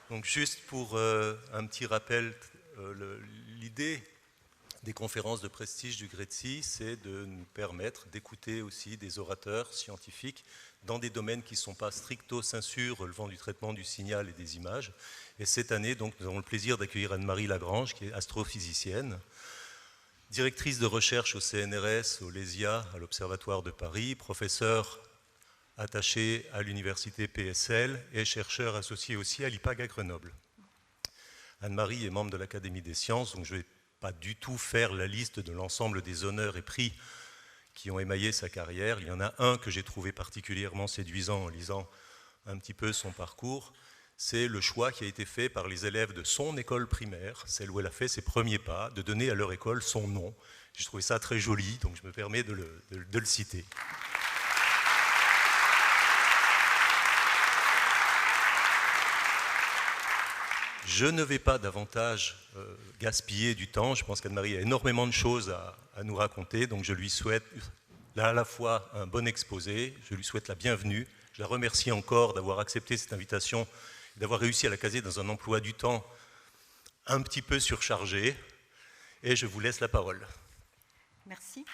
Donc juste pour un petit rappel, l'idée des conférences de prestige du GRETSI, c'est de nous permettre d'écouter aussi des orateurs scientifiques dans des domaines qui ne sont pas stricto sensu relevant du traitement du signal et des images. Et cette année, donc, nous avons le plaisir d'accueillir Anne-Marie Lagrange, qui est astrophysicienne, directrice de recherche au CNRS, au LESIA, à l'Observatoire de Paris, professeure attachée à l'université PSL et chercheur associé aussi à l'IPAG à Grenoble. Anne-Marie est membre de l'Académie des sciences, donc je ne vais pas du tout faire la liste de l'ensemble des honneurs et prix qui ont émaillé sa carrière. Il y en a un que j'ai trouvé particulièrement séduisant en lisant un petit peu son parcours. C'est le choix qui a été fait par les élèves de son école primaire, celle où elle a fait ses premiers pas, de donner à leur école son nom. J'ai trouvé ça très joli, donc je me permets de le citer. Je ne vais pas davantage gaspiller du temps. Je pense qu'Anne-Marie a énormément de choses à nous raconter, donc je lui souhaite là à la fois un bon exposé, je lui souhaite la bienvenue. Je la remercie encore d'avoir accepté cette invitation, d'avoir réussi à la caser dans un emploi du temps un petit peu surchargé. Et je vous laisse la parole. Merci.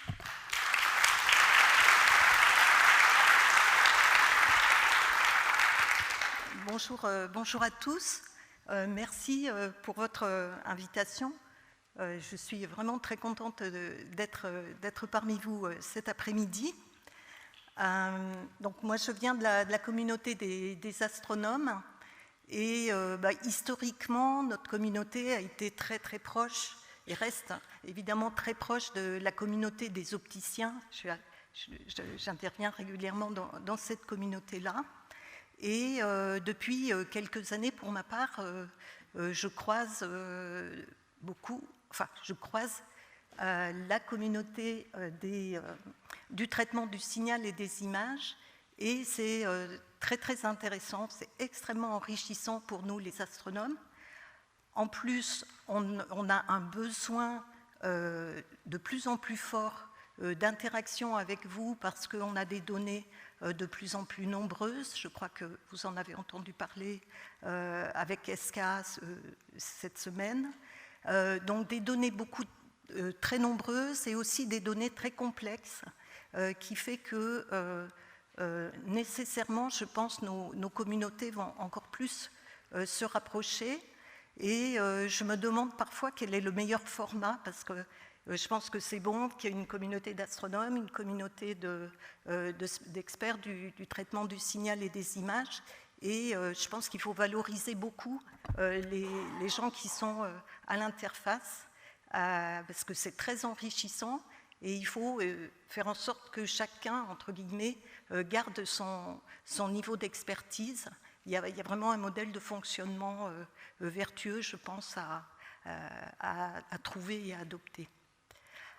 Bonjour à tous. Merci pour votre invitation. Je suis vraiment très contente d'être parmi vous cet après-midi. Donc moi, je viens de la communauté des astronomes et historiquement, notre communauté a été très très proche et reste évidemment très proche de la communauté des opticiens. J'interviens régulièrement dans cette communauté-là. Et depuis quelques années, pour ma part, je croise la communauté du traitement du signal et des images, et c'est très très intéressant, c'est extrêmement enrichissant pour nous les astronomes. En plus, on a un besoin de plus en plus fort d'interaction avec vous parce qu'on a des données de plus en plus nombreuses. Je crois que vous en avez entendu parler avec ESCA cette semaine. Donc des données très nombreuses et aussi des données très complexes qui fait que nécessairement, je pense, nos communautés vont encore plus se rapprocher. Et je me demande parfois quel est le meilleur format parce que je pense que c'est bon qu'il y ait une communauté d'astronomes, une communauté d'experts du traitement du signal et des images. Et je pense qu'il faut valoriser beaucoup les gens qui sont à l'interface parce que c'est très enrichissant et il faut faire en sorte que chacun, entre guillemets, garde son niveau d'expertise. Il y a vraiment un modèle de fonctionnement vertueux, je pense, à trouver et à adopter.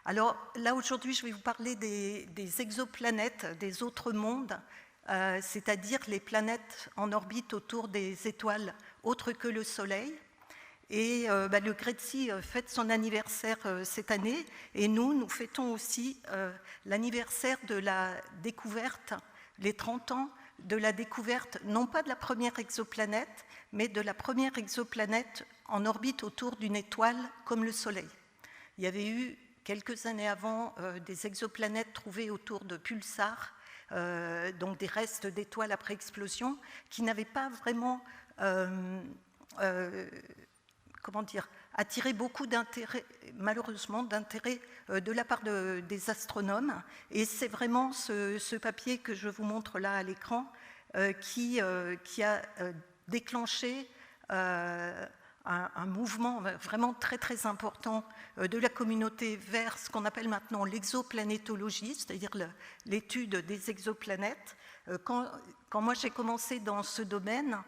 Alors là, aujourd'hui, je vais vous parler des exoplanètes, des autres mondes, c'est-à-dire les planètes en orbite autour des étoiles autres que le Soleil. Et le GRETSI fête son anniversaire cette année, et nous fêtons aussi l'anniversaire de la découverte, les 30 ans de la découverte, non pas de la première exoplanète, mais de la première exoplanète en orbite autour d'une étoile comme le Soleil. Il y avait eu quelques années avant des exoplanètes trouvées autour de pulsars, donc des restes d'étoiles après explosion, qui n'avaient pas vraiment attiré beaucoup d'intérêt, malheureusement, de la part des astronomes. Et c'est vraiment ce papier que je vous montre là à l'écran qui a déclenché un mouvement vraiment très très important de la communauté vers ce qu'on appelle maintenant l'exoplanétologie, c'est-à-dire l'étude des exoplanètes. Quand moi j'ai commencé dans ce domaine,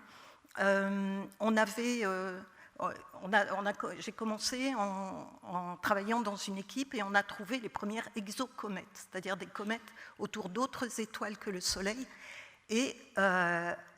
j'ai commencé en travaillant dans une équipe et on a trouvé les premières exocomètes, c'est-à-dire des comètes autour d'autres étoiles que le Soleil. Et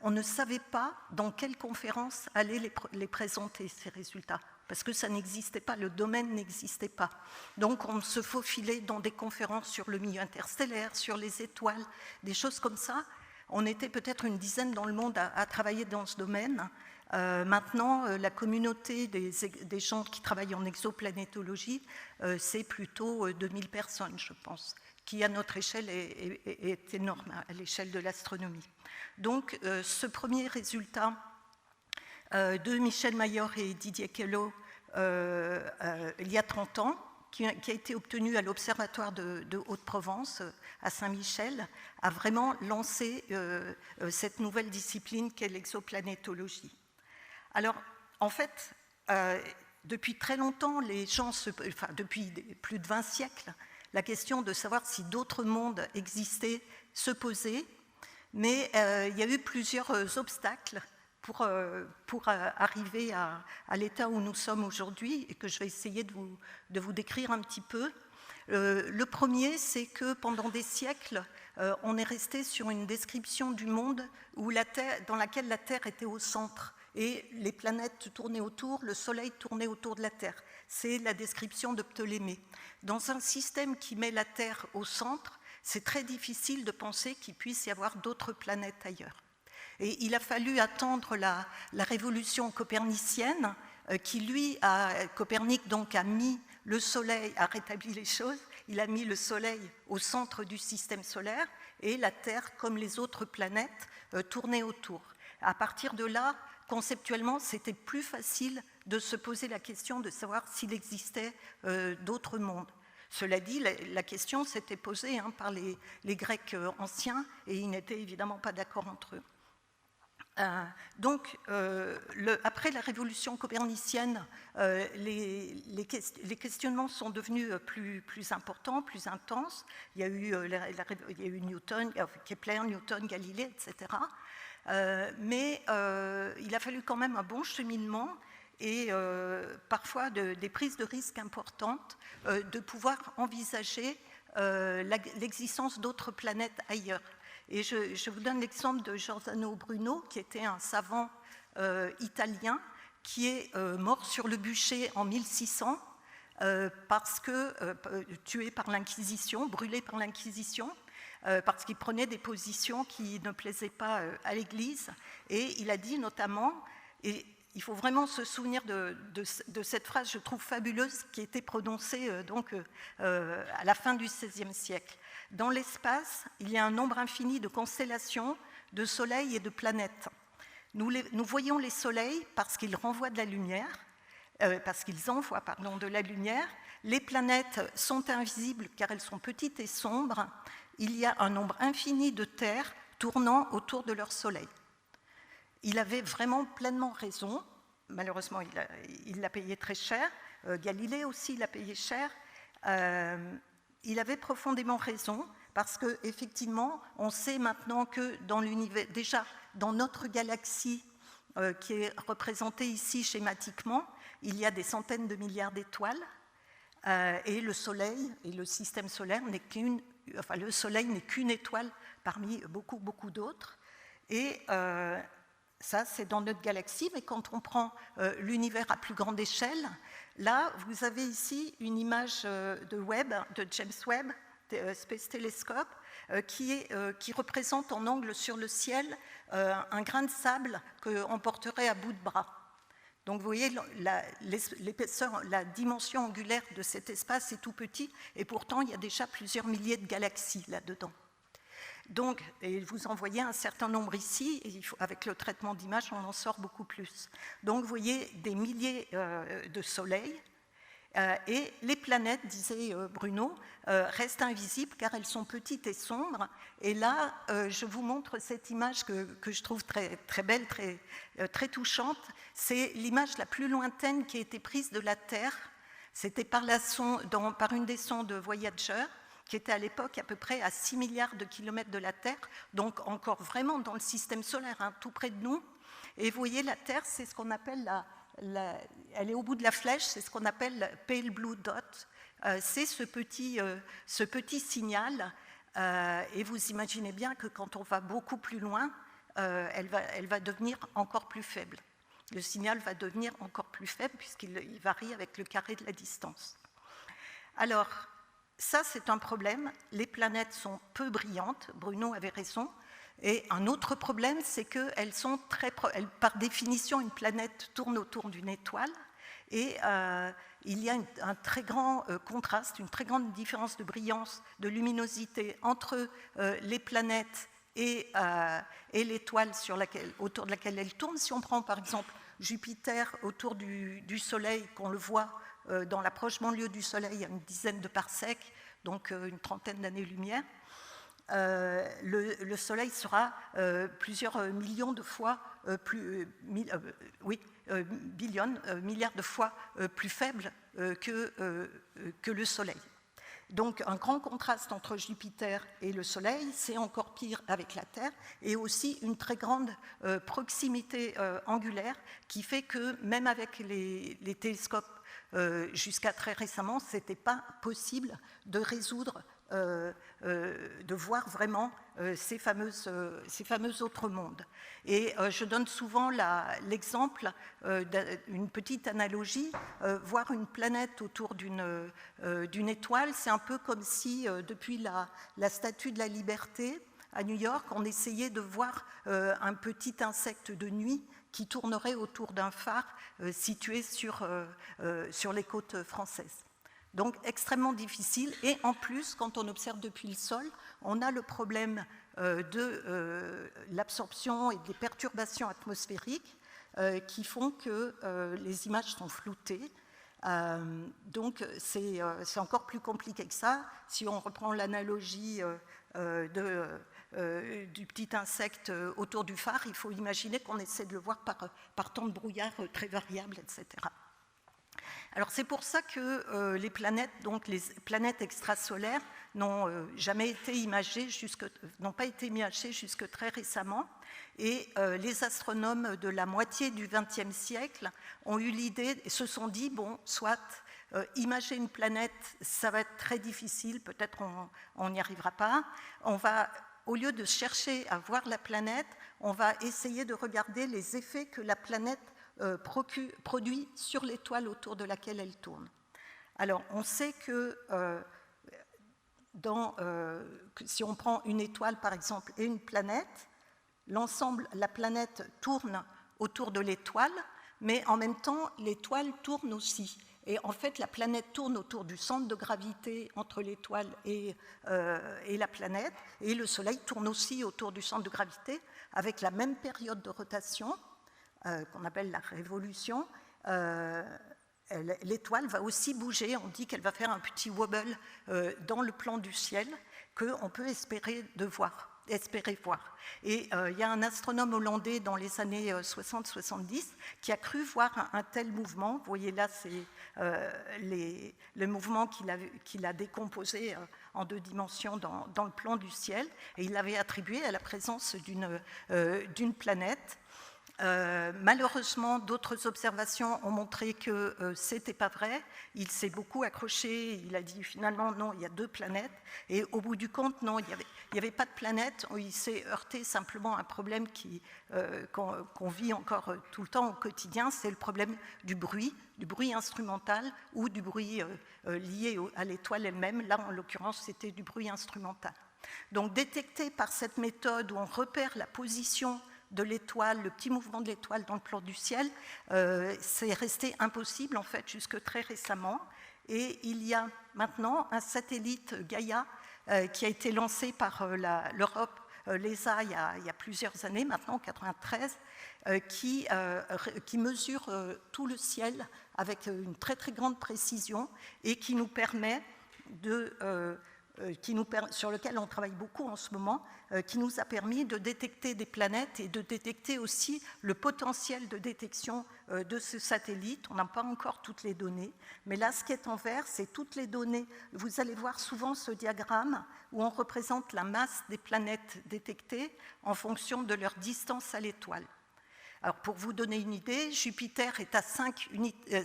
on ne savait pas dans quelle conférence aller les présenter, ces résultats, parce que ça n'existait pas, le domaine n'existait pas. Donc on se faufilait dans des conférences sur le milieu interstellaire, sur les étoiles, des choses comme ça. On était peut-être une dizaine dans le monde à travailler dans ce domaine. Maintenant, la communauté des gens qui travaillent en exoplanétologie, c'est plutôt 2000 personnes, je pense, qui à notre échelle est énorme, à l'échelle de l'astronomie. Donc, ce premier résultat de Michel Mayor et Didier Queloz il y a 30 ans, qui a été obtenu à l'Observatoire de Haute-Provence, à Saint-Michel, a vraiment lancé cette nouvelle discipline qu'est l'exoplanétologie. Alors, en fait, depuis très longtemps, les gens depuis plus de 20 siècles, la question de savoir si d'autres mondes existaient se posait, mais il y a eu plusieurs obstacles pour arriver à l'état où nous sommes aujourd'hui et que je vais essayer de vous décrire un petit peu. Le premier, c'est que pendant des siècles, on est resté sur une description du monde dans laquelle la Terre était au centre et les planètes tournaient autour, le Soleil tournait autour de la Terre. C'est la description de Ptolémée. Dans un système qui met la Terre au centre, c'est très difficile de penser qu'il puisse y avoir d'autres planètes ailleurs. Et il a fallu attendre la révolution copernicienne, Copernic donc a mis le Soleil, a rétabli les choses, il a mis le Soleil au centre du système solaire et la Terre, comme les autres planètes, tournait autour. À partir de là, conceptuellement, c'était plus facile de se poser la question de savoir s'il existait d'autres mondes. Cela dit, la question s'était posée par les Grecs anciens et ils n'étaient évidemment pas d'accord entre eux. Donc, après la révolution copernicienne, les questionnements sont devenus plus importants, plus intenses. Il y a eu Newton, Kepler, Newton, Galilée, etc. Mais il a fallu quand même un bon cheminement et parfois des prises de risques importantes de pouvoir envisager l'existence d'autres planètes ailleurs. Et je vous donne l'exemple de Giordano Bruno, qui était un savant italien, qui est mort sur le bûcher en 1600, tué par l'Inquisition, brûlé par l'Inquisition, parce qu'il prenait des positions qui ne plaisaient pas à l'Église. Et il a dit notamment, et il faut vraiment se souvenir de cette phrase, je trouve fabuleuse, qui était prononcée à la fin du XVIe siècle. Dans l'espace, il y a un nombre infini de constellations, de soleils et de planètes. Nous voyons les soleils parce qu'ils renvoient de la lumière, de la lumière. Les planètes sont invisibles car elles sont petites et sombres. Il y a un nombre infini de terres tournant autour de leur soleil. Il avait vraiment pleinement raison. Malheureusement, il l'a payé très cher. Galilée aussi l'a payé cher. Il avait profondément raison parce qu'effectivement, on sait maintenant que dans l'univers, déjà dans notre galaxie qui est représentée ici schématiquement, il y a des centaines de milliards d'étoiles et le Soleil et le système solaire le Soleil n'est qu'une étoile parmi beaucoup, beaucoup d'autres. Et ça, c'est dans notre galaxie, mais quand on prend l'univers à plus grande échelle, là, vous avez ici une image de James Webb, Space Telescope, qui représente en angle sur le ciel un grain de sable qu'on porterait à bout de bras. Donc vous voyez, l'épaisseur, la dimension angulaire de cet espace est tout petit, et pourtant il y a déjà plusieurs milliers de galaxies là-dedans. Donc, et vous en voyez un certain nombre ici, et avec le traitement d'image, on en sort beaucoup plus. Donc, vous voyez des milliers de soleils, et les planètes, disait Bruno, restent invisibles car elles sont petites et sombres. Et là, je vous montre cette image que je trouve très, très belle, très touchante. C'est l'image la plus lointaine qui a été prise de la Terre. C'était par une des sondes Voyager, qui était à l'époque à peu près à 6 milliards de kilomètres de la Terre, donc encore vraiment dans le système solaire, tout près de nous. Et vous voyez, la Terre, c'est ce qu'on appelle elle est au bout de la flèche, c'est ce qu'on appelle pale blue dot. C'est ce petit signal, et vous imaginez bien que quand on va beaucoup plus loin, elle va devenir encore plus faible. Le signal va devenir encore plus faible puisqu'il varie avec le carré de la distance. Alors, ça, c'est un problème. Les planètes sont peu brillantes, Bruno avait raison, Et un autre problème, c'est qu'elles sont par définition, une planète tourne autour d'une étoile, et il y a un très grand contraste, une très grande différence de brillance, de luminosité entre les planètes et l'étoile autour de laquelle elle tourne. Si on prend par exemple Jupiter autour du Soleil, qu'on le voit dans la proche banlieue du Soleil à une dizaine de parsecs, donc une trentaine d'années-lumière, le Soleil sera plusieurs millions de fois milliards de fois plus faible que le Soleil. Donc un grand contraste entre Jupiter et le Soleil, c'est encore pire avec la Terre, et aussi une très grande proximité angulaire qui fait que même avec les télescopes jusqu'à très récemment, ce n'était pas possible de résoudre, de voir vraiment ces fameux autres mondes. Et je donne souvent l'exemple d'une petite analogie. Voir une planète autour d'une étoile, c'est un peu comme si, depuis la Statue de la Liberté à New York, on essayait de voir un petit insecte de nuit qui tournerait autour d'un phare situé sur les côtes françaises. Donc extrêmement difficile, et en plus, quand on observe depuis le sol, on a le problème de l'absorption et des perturbations atmosphériques qui font que les images sont floutées. Donc c'est encore plus compliqué que ça. Si on reprend l'analogie du petit insecte autour du phare, il faut imaginer qu'on essaie de le voir par temps de brouillard très variable, etc. Alors c'est pour ça que les planètes extrasolaires n'ont pas été imagées jusque très récemment, et les astronomes de la moitié du XXe siècle ont eu l'idée et se sont dit, bon, soit imager une planète, ça va être très difficile, peut-être on n'y arrivera pas, au lieu de chercher à voir la planète, on va essayer de regarder les effets que la planète produit sur l'étoile autour de laquelle elle tourne. Alors, on sait que si on prend une étoile, par exemple, et une planète, la planète tourne autour de l'étoile, mais en même temps, l'étoile tourne aussi. Et en fait, la planète tourne autour du centre de gravité entre l'étoile et la planète, et le Soleil tourne aussi autour du centre de gravité, avec la même période de rotation, qu'on appelle la révolution. L'étoile va aussi bouger, on dit qu'elle va faire un petit wobble dans le plan du ciel qu'on peut espérer voir. Et il y a un astronome hollandais dans les années 60-70 qui a cru voir un tel mouvement. Vous voyez là, c'est le mouvement qu'il a décomposé en 2 dimensions dans le plan du ciel, et il l'avait attribué à la présence d'une planète. Malheureusement, d'autres observations ont montré que ce n'était pas vrai. Il s'est beaucoup accroché, il a dit finalement non, il y a 2 planètes, et au bout du compte, non, il n'y avait pas de planète. Il s'est heurté simplement à un problème qu'on vit encore tout le temps au quotidien, c'est le problème du bruit instrumental ou du bruit lié à l'étoile elle-même. Là, en l'occurrence, c'était du bruit instrumental. Donc détecté par cette méthode où on repère la position de l'étoile, le petit mouvement de l'étoile dans le plan du ciel, c'est resté impossible en fait jusque très récemment. Et il y a maintenant un satellite Gaia qui a été lancé par l'Europe, l'ESA, il y a plusieurs années maintenant, en 1993, qui mesure tout le ciel avec une très très grande précision et qui nous permet sur lequel on travaille beaucoup en ce moment, qui nous a permis de détecter des planètes et de détecter aussi le potentiel de détection de ce satellite. On n'a pas encore toutes les données, mais là, ce qui est en vert, c'est toutes les données. Vous allez voir souvent ce diagramme où on représente la masse des planètes détectées en fonction de leur distance à l'étoile. Alors, pour vous donner une idée, Jupiter est à 5 unités...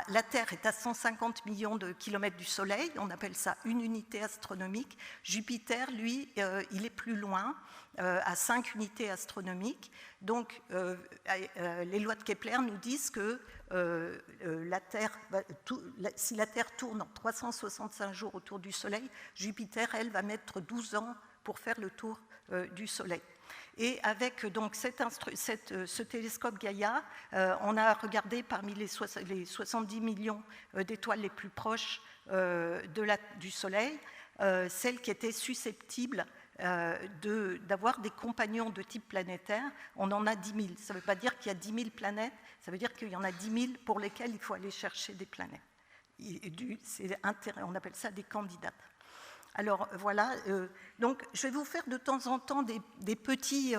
La Terre est à 150 millions de kilomètres du Soleil, on appelle ça une unité astronomique. Jupiter, lui, il est plus loin, à 5 unités astronomiques. Donc, les lois de Kepler nous disent que si la Terre tourne en 365 jours autour du Soleil, Jupiter, elle, va mettre 12 ans pour faire le tour du Soleil. Et avec donc ce télescope Gaïa, on a regardé parmi les 70 millions d'étoiles les plus proches du Soleil, celles qui étaient susceptibles d'avoir des compagnons de type planétaire. On en a 10 000. Ça ne veut pas dire qu'il y a 10 000 planètes, ça veut dire qu'il y en a 10 000 pour lesquelles il faut aller chercher des planètes. On appelle ça des candidats. Alors voilà, donc je vais vous faire de temps en temps des petits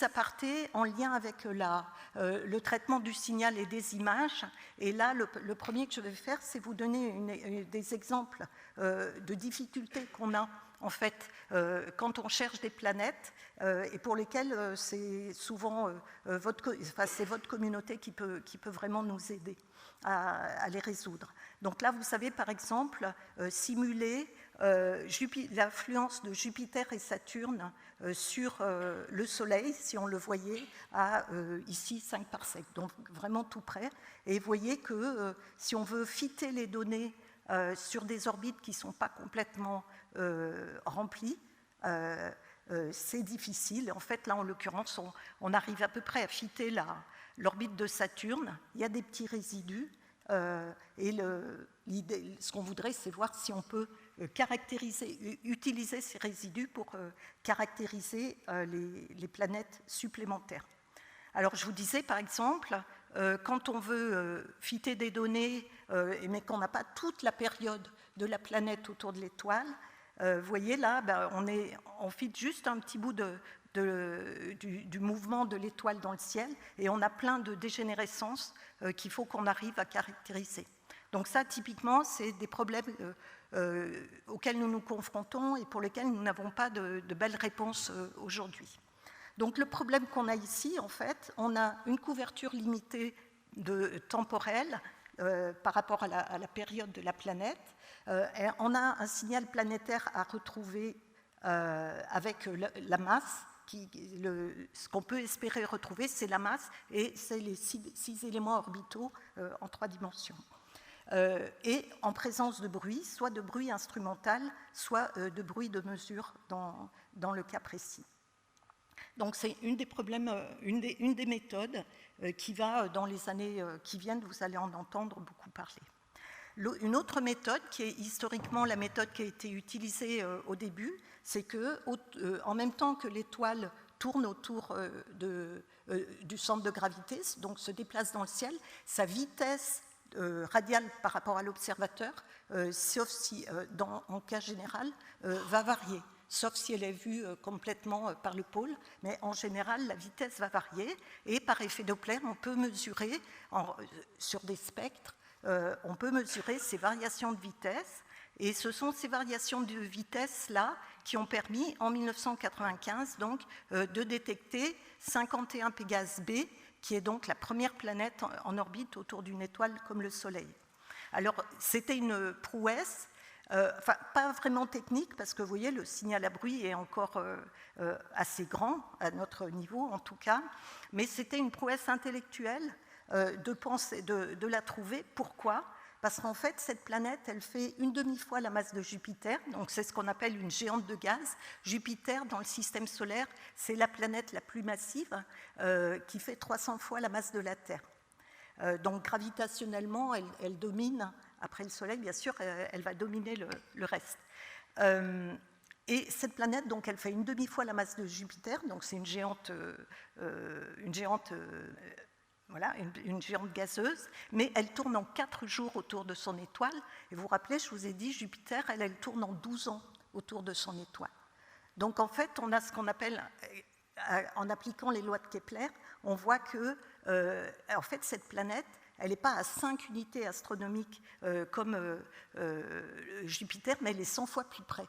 apartés en lien avec le traitement du signal et des images. Et là, le premier que je vais faire, c'est vous donner des exemples de difficultés qu'on a en fait quand on cherche des planètes et pour lesquelles c'est souvent c'est votre communauté qui peut vraiment nous aider à les résoudre. Donc là, vous savez, par exemple, simuler l'influence de Jupiter et Saturne sur le Soleil, si on le voyait à ici 5 parsecs, donc vraiment tout près. Et vous voyez que si on veut fitter les données sur des orbites qui ne sont pas complètement remplies, c'est difficile. En fait, là, en l'occurrence, on arrive à peu près à fitter l'orbite de Saturne. Il y a des petits résidus. Et ce qu'on voudrait, c'est voir si on peut utiliser ces résidus pour caractériser les planètes supplémentaires. Alors, je vous disais, par exemple, quand on veut fitter des données, mais qu'on n'a pas toute la période de la planète autour de l'étoile, vous voyez là, on fit juste un petit bout du mouvement de l'étoile dans le ciel et on a plein de dégénérescences qu'il faut qu'on arrive à caractériser. Donc ça, typiquement, c'est des problèmes auxquels nous nous confrontons et pour lesquels nous n'avons pas de belles réponses aujourd'hui. Donc le problème qu'on a ici, en fait, on a une couverture limitée temporelle par rapport à la période de la planète. Et on a un signal planétaire à retrouver avec la masse. Ce qu'on peut espérer retrouver, c'est la masse et c'est les 6 éléments orbitaux en 3 dimensions. Et en présence de bruit, soit de bruit instrumental, soit de bruit de mesure dans le cas précis. Donc c'est une des méthodes qui va, dans les années qui viennent, vous allez en entendre beaucoup parler. Une autre méthode, qui est historiquement la méthode qui a été utilisée au début, c'est qu'en même temps que l'étoile tourne autour du centre de gravité, donc se déplace dans le ciel, sa vitesse radiale par rapport à l'observateur, sauf si, en cas général, va varier. Sauf si elle est vue complètement par le pôle, mais en général, la vitesse va varier. Et par effet Doppler, on peut mesurer, sur des spectres, on peut mesurer ces variations de vitesse. Et ce sont ces variations de vitesse-là qui ont permis, en 1995, donc, de détecter 51 Pégase b, qui est donc la première planète en orbite autour d'une étoile comme le Soleil. Alors, c'était une prouesse, pas vraiment technique, parce que vous voyez, le signal à bruit est encore assez grand, à notre niveau en tout cas, mais c'était une prouesse intellectuelle de la trouver. Pourquoi ? Parce qu'en fait, cette planète, elle fait une demi-fois la masse de Jupiter, donc c'est ce qu'on appelle une géante de gaz. Jupiter, dans le système solaire, c'est la planète la plus massive, qui fait 300 fois la masse de la Terre. Donc gravitationnellement, elle domine, après le Soleil, bien sûr, elle va dominer le reste. Et cette planète, donc, elle fait une demi-fois la masse de Jupiter, donc c'est une géante gazeuse, mais elle tourne en 4 jours autour de son étoile. Et vous vous rappelez, je vous ai dit, Jupiter, elle tourne en 12 ans autour de son étoile. Donc en fait, on a ce qu'on appelle, en appliquant les lois de Kepler, on voit que en fait, cette planète, elle n'est pas à 5 unités astronomiques comme Jupiter, mais elle est 100 fois plus près.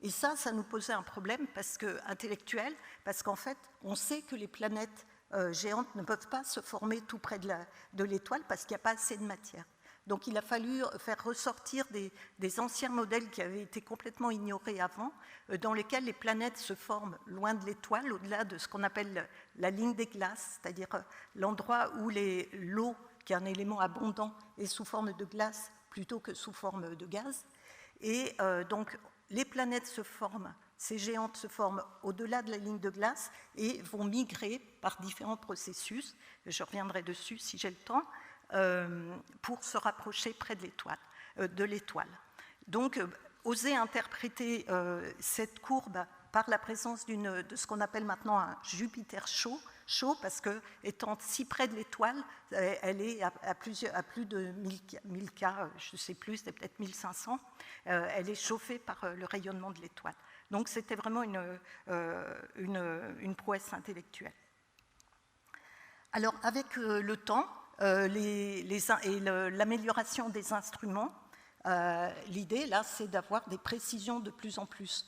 Et ça nous posait un problème intellectuel, parce qu'en fait, on sait que les planètes géantes ne peuvent pas se former tout près de l'étoile parce qu'il n'y a pas assez de matière. Donc il a fallu faire ressortir des anciens modèles qui avaient été complètement ignorés avant, dans lesquels les planètes se forment loin de l'étoile, au-delà de ce qu'on appelle la ligne des glaces, c'est-à-dire l'endroit où l'eau, qui est un élément abondant, est sous forme de glace plutôt que sous forme de gaz. Et donc les planètes se forment Ces géantes se forment au-delà de la ligne de glace et vont migrer par différents processus, je reviendrai dessus si j'ai le temps, pour se rapprocher près de l'étoile. Donc, oser interpréter cette courbe par la présence de ce qu'on appelle maintenant un Jupiter chaud parce que, étant si près de l'étoile, elle est à plus de 1000 K, je ne sais plus, c'est peut-être 1500, elle est chauffée par le rayonnement de l'étoile. Donc c'était vraiment une prouesse intellectuelle. Alors avec le temps et l'amélioration des instruments, l'idée là c'est d'avoir des précisions de plus en plus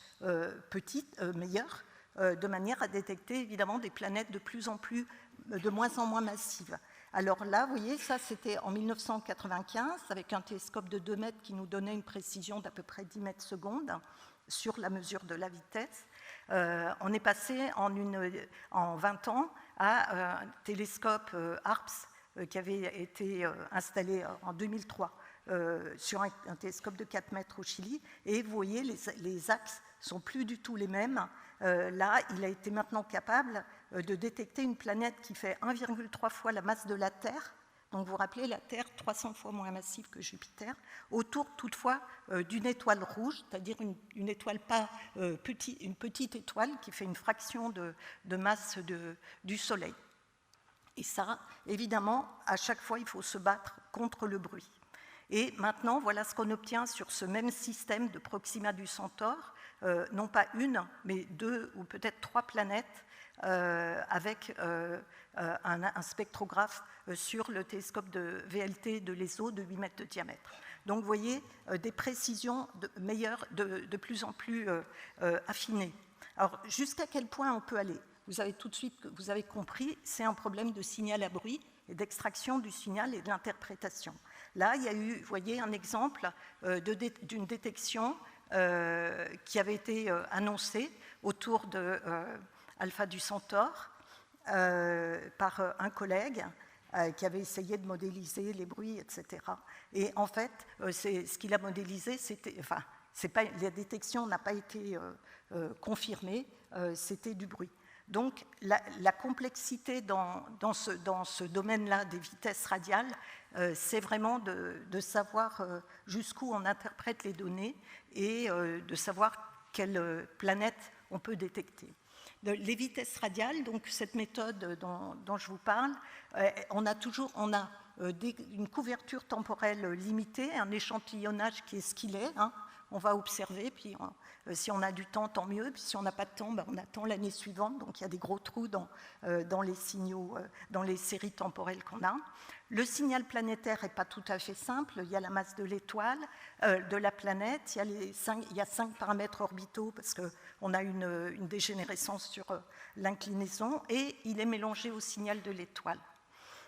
petites, meilleures, de manière à détecter évidemment des planètes de moins en moins massives. Alors là, vous voyez, ça c'était en 1995 avec un télescope de 2 mètres qui nous donnait une précision d'à peu près 10 mètres secondes sur la mesure de la vitesse. On est passé en 20 ans à un télescope HARPS qui avait été installé en 2003 sur un télescope de 4 mètres au Chili. Et vous voyez, les axes ne sont plus du tout les mêmes. Là, il a été maintenant capable de détecter une planète qui fait 1,3 fois la masse de la Terre. Donc vous vous rappelez, la Terre, 300 fois moins massive que Jupiter, autour toutefois d'une étoile rouge, c'est-à-dire une étoile une petite étoile qui fait une fraction de masse du Soleil. Et ça, évidemment, à chaque fois, il faut se battre contre le bruit. Et maintenant, voilà ce qu'on obtient sur ce même système de Proxima du Centaure, non pas une, mais 2 ou peut-être 3 planètes avec un spectrographe sur le télescope de VLT de l'ESO de 8 mètres de diamètre. Donc vous voyez des précisions meilleures, de plus en plus affinées. Alors jusqu'à quel point on peut aller? Vous avez tout de suite, vous avez compris, c'est un problème de signal à bruit et d'extraction du signal et de l'interprétation. Là, il y a eu, vous voyez, un exemple d'une détection qui avait été annoncée autour de Alpha du Centaure par un collègue qui avait essayé de modéliser les bruits, etc. Et en fait, ce qu'il a modélisé, la détection n'a pas été confirmée, c'était du bruit. Donc la complexité dans ce domaine-là des vitesses radiales, c'est vraiment de savoir jusqu'où on interprète les données et de savoir quelle planète on peut détecter. Les vitesses radiales, donc cette méthode dont je vous parle, on a une couverture temporelle limitée, un échantillonnage qui est ce qu'il est. On va observer, puis si on a du temps, tant mieux, puis si on n'a pas de temps, on attend l'année suivante, donc il y a des gros trous dans les signaux, dans les séries temporelles qu'on a. Le signal planétaire n'est pas tout à fait simple, il y a la masse de l'étoile, de la planète, il y a 5 paramètres orbitaux parce qu'on a une dégénérescence sur l'inclinaison, et il est mélangé au signal de l'étoile.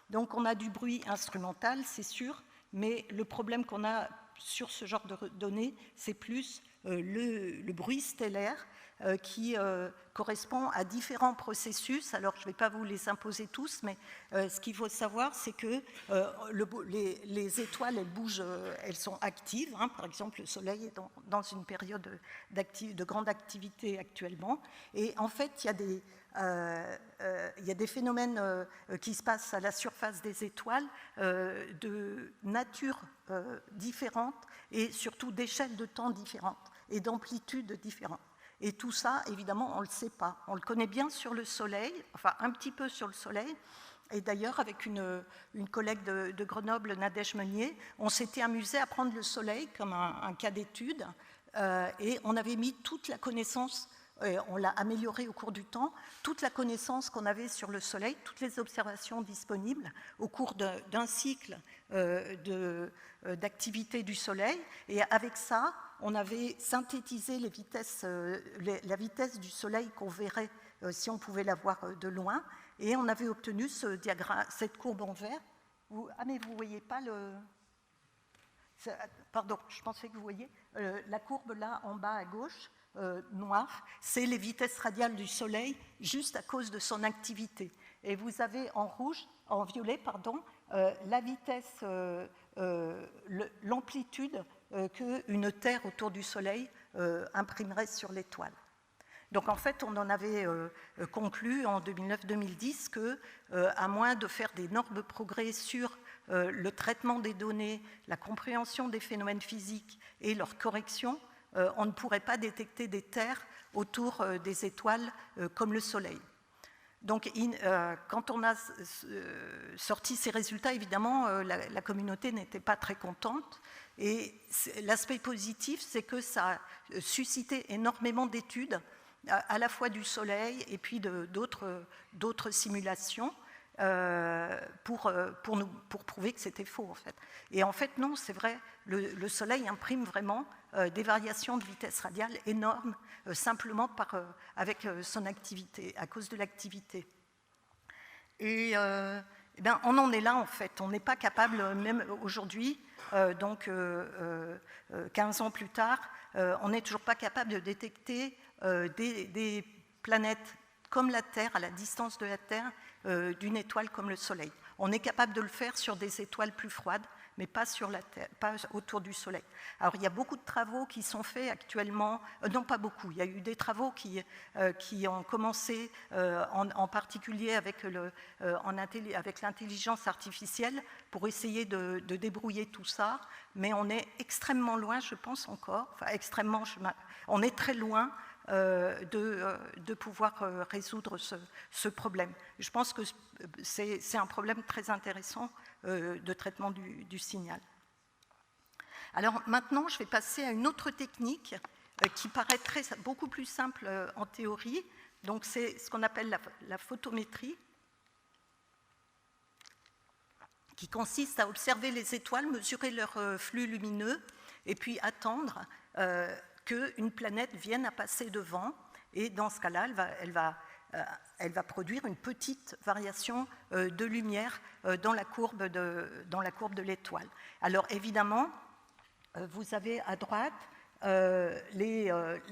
Donc on a du bruit instrumental, c'est sûr, mais le problème qu'on a sur ce genre de données, c'est plus le bruit stellaire qui correspond à différents processus. Alors, je ne vais pas vous les imposer tous, mais ce qu'il faut savoir, c'est que les étoiles, elles bougent, elles sont actives. Par exemple, le Soleil est dans une période de grande activité actuellement. Et en fait, il y a des phénomènes qui se passent à la surface des étoiles de nature différente et surtout d'échelle de temps différentes et d'amplitude différentes. Et tout ça, évidemment, on ne le sait pas. On le connaît bien sur le Soleil, enfin un petit peu sur le Soleil. Et d'ailleurs, avec une collègue de Grenoble, Nadège Meunier, on s'était amusé à prendre le Soleil comme un cas d'étude et on avait mis toute la connaissance, on l'a amélioré au cours du temps, toute la connaissance qu'on avait sur le Soleil, toutes les observations disponibles au cours d'un cycle d'activité du Soleil. Et avec ça, on avait synthétisé la vitesse du Soleil qu'on verrait si on pouvait la voir de loin. Et on avait obtenu cette courbe en vert. Mais vous ne voyez pas pardon, je pensais que vous voyiez. La courbe là, en bas à gauche, noire, c'est les vitesses radiales du Soleil juste à cause de son activité. Et vous avez en violet, pardon, la vitesse, l'amplitude qu'une Terre autour du Soleil imprimerait sur l'étoile. Donc en fait, on en avait conclu en 2009-2010 que, à moins de faire d'énormes progrès sur le traitement des données, la compréhension des phénomènes physiques et leur correction, on ne pourrait pas détecter des terres autour des étoiles comme le Soleil. Donc, quand on a sorti ces résultats, évidemment, la communauté n'était pas très contente. Et l'aspect positif, c'est que ça a suscité énormément d'études, à la fois du Soleil et puis d'autres simulations, pour prouver que c'était faux, en fait. Et en fait, non, c'est vrai, le Soleil imprime vraiment des variations de vitesse radiale énormes, simplement avec son activité, à cause de l'activité. Et ben, on en est là, en fait. On n'est pas capable, même aujourd'hui, donc 15 ans plus tard, on n'est toujours pas capable de détecter des planètes comme la Terre, à la distance de la Terre, d'une étoile comme le Soleil. On est capable de le faire sur des étoiles plus froides, mais pas sur la Terre, pas autour du Soleil. Alors il y a beaucoup de travaux qui sont faits actuellement, non pas beaucoup, il y a eu des travaux qui ont commencé en particulier avec l'intelligence artificielle pour essayer de débrouiller tout ça, mais on est extrêmement loin, je pense encore, enfin extrêmement, on est très loin de pouvoir résoudre ce problème. Je pense que c'est un problème très intéressant de traitement du signal. Alors maintenant, je vais passer à une autre technique qui paraît beaucoup plus simple en théorie. Donc c'est ce qu'on appelle la photométrie, qui consiste à observer les étoiles, mesurer leur flux lumineux et puis attendre qu'une planète vienne à passer devant, et dans ce cas-là, elle va produire une petite variation de lumière dans la courbe de l'étoile. Alors évidemment, vous avez à droite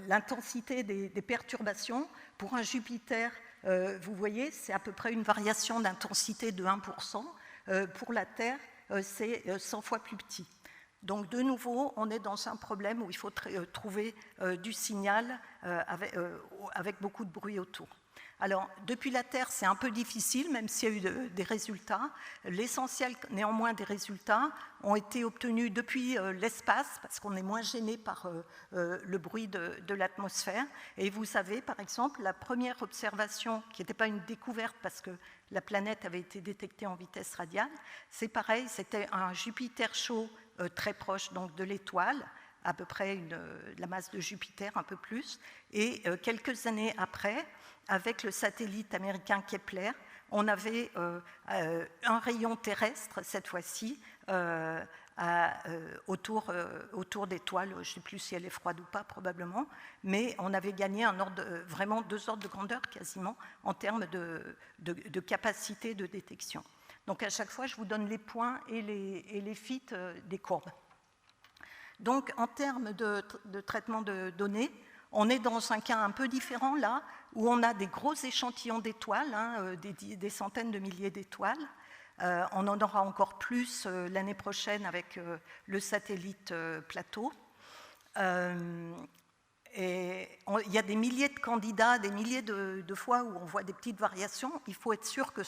l'intensité des perturbations. Pour un Jupiter, vous voyez, c'est à peu près une variation d'intensité de 1%. Pour la Terre, c'est 100 fois plus petit. Donc de nouveau, on est dans un problème où il faut trouver du signal avec beaucoup de bruit autour. Alors, depuis la Terre, c'est un peu difficile, même s'il y a eu des résultats. L'essentiel, néanmoins, des résultats ont été obtenus depuis l'espace, parce qu'on est moins gêné par le bruit de l'atmosphère. Et vous savez, par exemple, la première observation, qui n'était pas une découverte, parce que la planète avait été détectée en vitesse radiale, c'est pareil, c'était un Jupiter chaud très proche donc, de l'étoile, à peu près la masse de Jupiter, un peu plus. Et quelques années après, avec le satellite américain Kepler, on avait un rayon terrestre, cette fois-ci, autour d'étoiles. Je ne sais plus si elle est froide ou pas, probablement, mais on avait gagné vraiment 2 ordres de grandeur, quasiment, en termes de capacité de détection. Donc à chaque fois, je vous donne les points et les fites des courbes. Donc en termes de traitement de données, on est dans un cas un peu différent là, où on a des gros échantillons d'étoiles, des centaines de milliers d'étoiles. On en aura encore plus l'année prochaine avec le satellite Plateau. Et il y a des milliers de candidats, des milliers de fois où on voit des petites variations. Il faut être sûr que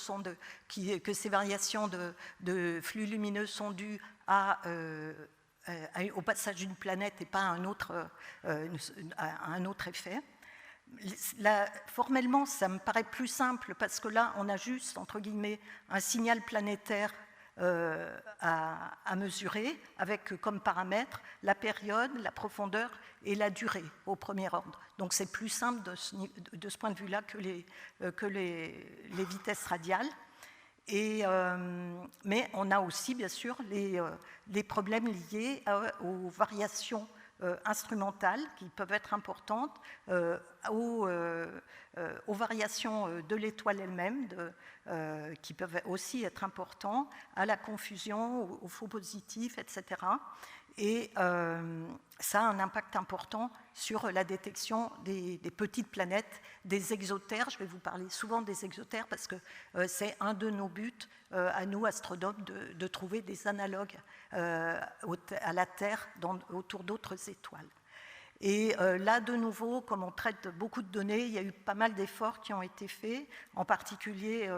ces variations de flux lumineux sont dues au passage d'une planète et pas à un autre effet. Formellement, ça me paraît plus simple parce que là, on a juste, entre guillemets, un signal planétaire à mesurer avec comme paramètres la période, la profondeur et la durée au premier ordre. Donc c'est plus simple de ce point de vue-là que les vitesses radiales. Mais on a aussi, bien sûr, les problèmes liés aux variations instrumentales qui peuvent être importantes, aux variations de l'étoile elle-même qui peuvent aussi être importantes, à la confusion, aux faux positifs, etc. Et ça a un impact important sur la détection des petites planètes, des exotères. Je vais vous parler souvent des exotères parce que c'est un de nos buts à nous, astronomes, de trouver des analogues à la Terre autour d'autres étoiles. Et là, de nouveau, comme on traite beaucoup de données, il y a eu pas mal d'efforts qui ont été faits, en particulier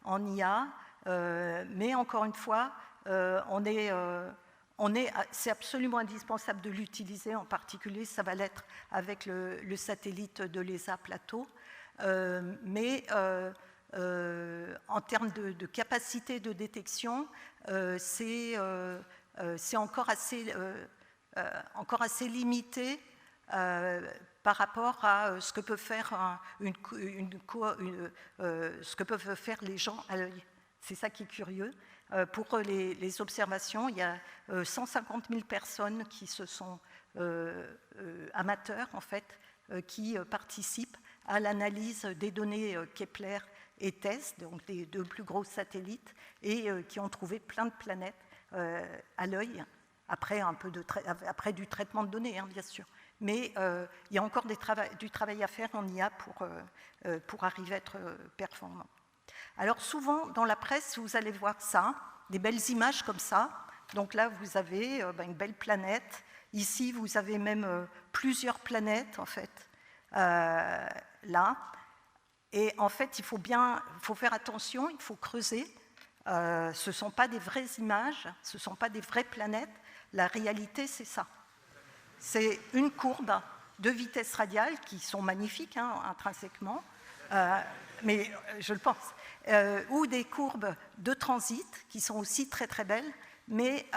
en IA. Mais encore une fois, c'est absolument indispensable de l'utiliser, en particulier, ça va l'être avec le satellite de l'ESA Plateau. Mais en termes de capacité de détection, c'est encore assez limité par rapport à ce que peut faire ce que peuvent faire les gens à l'œil. C'est ça qui est curieux. Pour les observations, il y a 150 000 personnes qui se sont amateurs, en fait, qui participent à l'analyse des données Kepler et TESS, donc les deux plus gros satellites, et qui ont trouvé plein de planètes à l'œil, après du traitement de données, hein, bien sûr. Mais il y a encore du travail à faire en IA pour arriver à être performant. Alors souvent, dans la presse, vous allez voir ça, des belles images comme ça. Donc là, vous avez une belle planète. Ici, vous avez même plusieurs planètes, en fait, là. Et en fait, il faut faire attention, il faut creuser. Ce ne sont pas des vraies images, ce ne sont pas des vraies planètes. La réalité, c'est ça. C'est une courbe de vitesse radiale qui sont magnifiques, hein, intrinsèquement, mais je le pense, ou des courbes de transit qui sont aussi très très belles, mais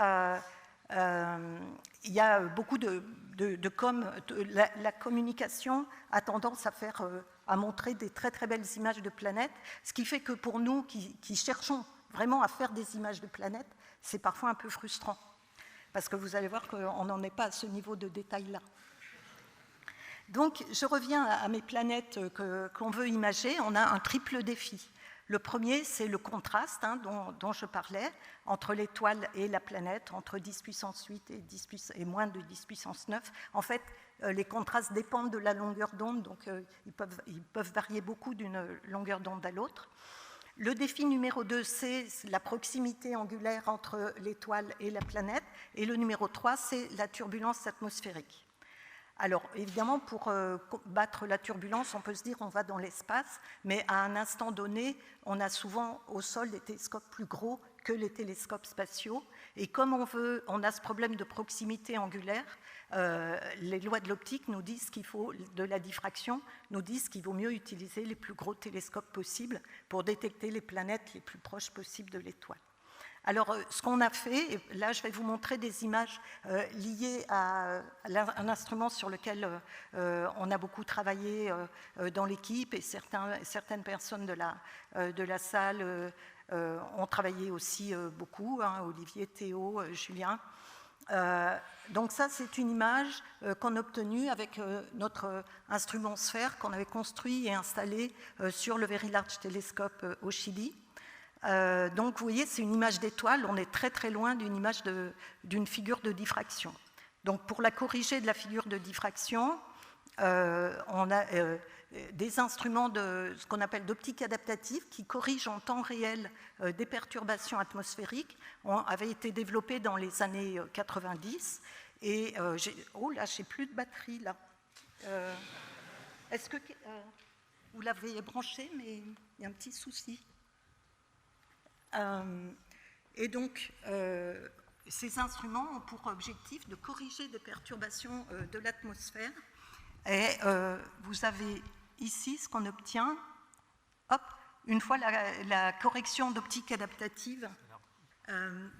il y a beaucoup la communication a tendance à montrer des très très belles images de planètes, ce qui fait que pour nous qui cherchons vraiment à faire des images de planètes, c'est parfois un peu frustrant, parce que vous allez voir qu'on n'en est pas à ce niveau de détail-là. Donc, je reviens à mes planètes qu'on veut imager. On a un triple défi. Le premier, c'est le contraste, hein, dont je parlais, entre l'étoile et la planète, entre 10 puissance 8 et moins de 10 puissance 9. En fait, les contrastes dépendent de la longueur d'onde, donc ils peuvent varier beaucoup d'une longueur d'onde à l'autre. Le défi numéro 2, c'est la proximité angulaire entre l'étoile et la planète. Et le numéro 3, c'est la turbulence atmosphérique. Alors, évidemment, pour battre la turbulence, on peut se dire qu'on va dans l'espace, mais à un instant donné, on a souvent au sol des télescopes plus gros que les télescopes spatiaux. Et comme on a ce problème de proximité angulaire, les lois de l'optique nous disent de la diffraction, nous disent qu'il vaut mieux utiliser les plus gros télescopes possibles pour détecter les planètes les plus proches possibles de l'étoile. Alors, ce qu'on a fait, et là je vais vous montrer des images liées à un instrument sur lequel on a beaucoup travaillé dans l'équipe, et certaines personnes de la salle ont travaillé aussi beaucoup, hein, Olivier, Théo, Julien. Donc ça, c'est une image qu'on a obtenue avec notre instrument sphère qu'on avait construit et installé sur le Very Large Telescope au Chili. Donc vous voyez, c'est une image d'étoile, on est très très loin d'une image d'une figure de diffraction. Donc pour la corriger de la figure de diffraction, on a des instruments de ce qu'on appelle d'optique adaptative qui corrigent en temps réel des perturbations atmosphériques, avaient été développés dans les années 90. Et oh là, j'ai plus de batterie là. Est-ce que vous l'avez branché, mais il y a un petit souci. Et donc, ces instruments ont pour objectif de corriger des perturbations de l'atmosphère. Et vous avez ici ce qu'on obtient, hop, une fois la correction d'optique adaptative.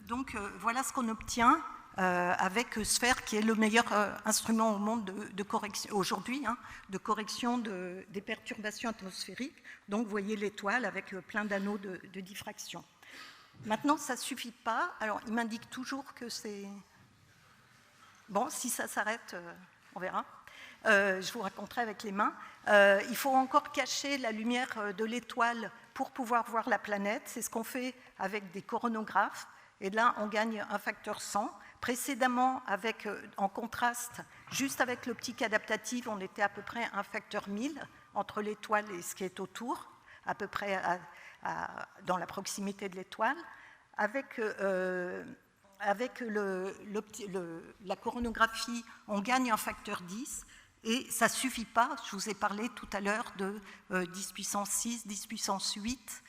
Donc, voilà ce qu'on obtient avec Sphère, qui est le meilleur instrument au monde de correction aujourd'hui, hein, de correction des perturbations atmosphériques. Donc, vous voyez l'étoile avec plein d'anneaux de diffraction. Maintenant, ça ne suffit pas. Alors, il m'indique toujours que c'est... Bon, si ça s'arrête, on verra. Je vous raconterai avec les mains. Il faut encore cacher la lumière de l'étoile pour pouvoir voir la planète. C'est ce qu'on fait avec des coronographes. Et là, on gagne un facteur 100. Précédemment, en contraste, juste avec l'optique adaptative, on était à peu près un facteur 1000 entre l'étoile et ce qui est autour, à peu près dans la proximité de l'étoile. Avec la coronographie, on gagne un facteur 10. Et ça ne suffit pas, je vous ai parlé tout à l'heure de 10 puissance 6, 10 puissance 8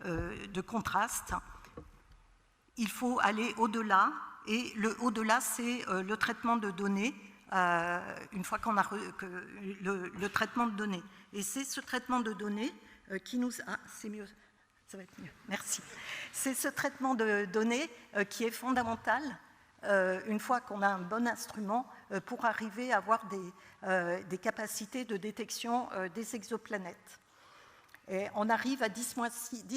de contraste. Il faut aller au-delà, et le au-delà, c'est le traitement de données, une fois qu'on a le traitement de données. Et c'est ce traitement de données qui nous... Ah, c'est mieux, ça va être mieux, merci. C'est ce traitement de données qui est fondamental, une fois qu'on a un bon instrument, pour arriver à avoir des capacités de détection des exoplanètes. Et on arrive à 10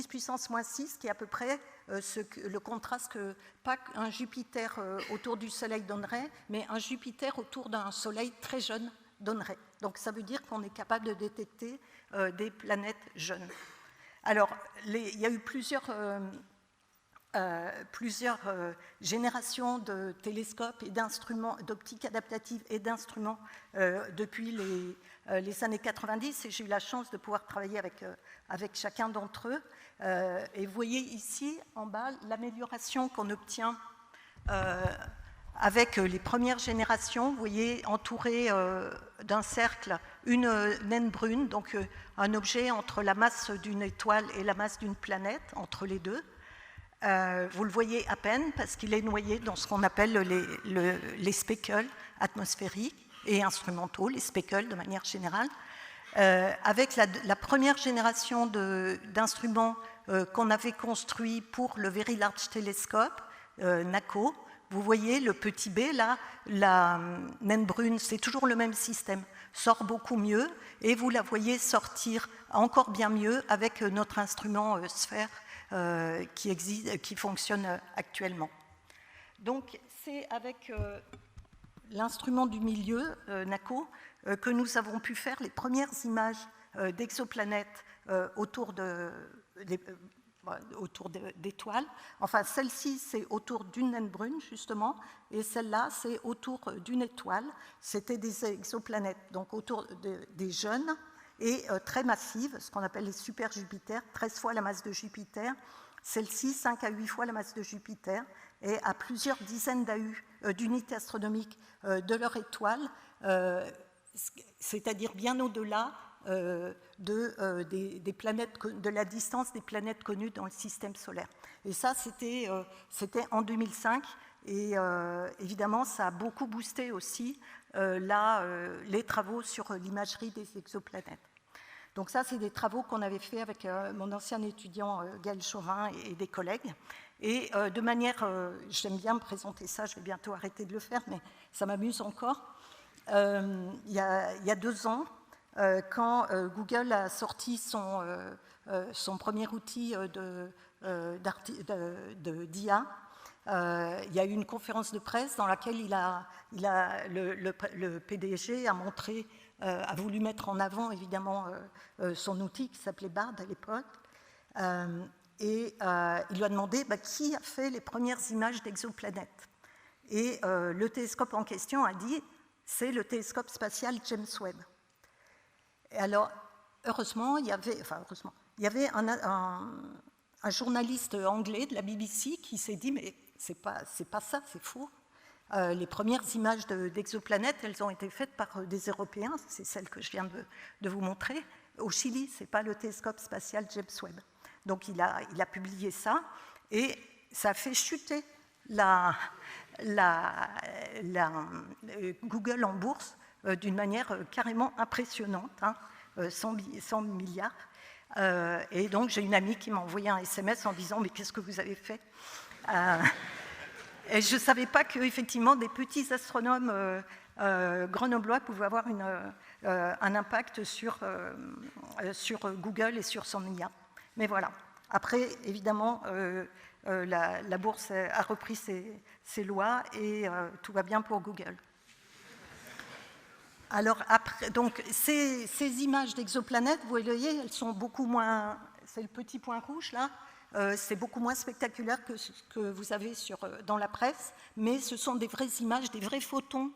puissance moins 6, qui est à peu près le contraste que pas un Jupiter autour du Soleil donnerait, mais un Jupiter autour d'un Soleil très jeune donnerait. Donc ça veut dire qu'on est capable de détecter des planètes jeunes. Alors, il y a eu plusieurs générations de télescopes et d'instruments, d'optique adaptative et d'instruments depuis les années 90, et j'ai eu la chance de pouvoir travailler avec chacun d'entre eux. Et vous voyez ici, en bas, l'amélioration qu'on obtient avec les premières générations. Vous voyez, entouré d'un cercle, une naine brune, donc un objet entre la masse d'une étoile et la masse d'une planète, entre les deux. Vous le voyez à peine parce qu'il est noyé dans ce qu'on appelle les speckles atmosphériques et instrumentaux, les speckles de manière générale. Avec la première génération d'instruments qu'on avait construits pour le Very Large Telescope, NACO, vous voyez le petit B, là, la naine brune, c'est toujours le même système, sort beaucoup mieux, et vous la voyez sortir encore bien mieux avec notre instrument sphère qui fonctionne actuellement. Donc c'est avec l'instrument du milieu, NACO, que nous avons pu faire les premières images d'exoplanètes autour d'étoiles. Enfin, celle-ci, c'est autour d'une naine brune, justement, et celle-là, c'est autour d'une étoile. C'était des exoplanètes, donc autour des jeunes et très massives, ce qu'on appelle les super Jupiters, 13 fois la masse de Jupiter. Celle-ci, 5 à 8 fois la masse de Jupiter, et à plusieurs dizaines d'unités astronomiques de leur étoile, c'est-à-dire bien au-delà des planètes, de la distance des planètes connues dans le système solaire. Et ça, c'était en 2005, et évidemment, ça a beaucoup boosté aussi les travaux sur l'imagerie des exoplanètes. Donc ça, c'est des travaux qu'on avait fait avec mon ancien étudiant Gaël Chauvin et des collègues. Et de manière, j'aime bien me présenter ça, je vais bientôt arrêter de le faire, mais ça m'amuse encore. Il y a 2 ans, quand Google a sorti son premier outil d'IA, il y a eu une conférence de presse dans laquelle le PDG a voulu mettre en avant évidemment son outil qui s'appelait Bard à l'époque, et il lui a demandé qui a fait les premières images d'exoplanètes. Et le télescope en question a dit c'est le télescope spatial James Webb. Et alors, heureusement, il y avait un journaliste anglais de la BBC qui s'est dit mais c'est pas ça, c'est faux. Les premières images d'exoplanètes, elles ont été faites par des Européens, c'est celle que je viens de vous montrer, au Chili, c'est pas le télescope spatial James Webb. Donc il a publié ça, et ça a fait chuter Google en bourse d'une manière carrément impressionnante, 100 milliards. Et donc j'ai une amie qui m'a envoyé un SMS en disant « mais qu'est-ce que vous avez fait ?» Et je ne savais pas qu'effectivement des petits astronomes grenoblois pouvaient avoir un impact sur Google et sur son IA. Mais voilà. Après, évidemment, la bourse a repris ses lois et tout va bien pour Google. Alors, après, donc, ces images d'exoplanètes, vous voyez, elles sont beaucoup moins... C'est le petit point rouge, là. C'est beaucoup moins spectaculaire que ce que vous avez dans la presse, mais ce sont des vraies images, des vrais photons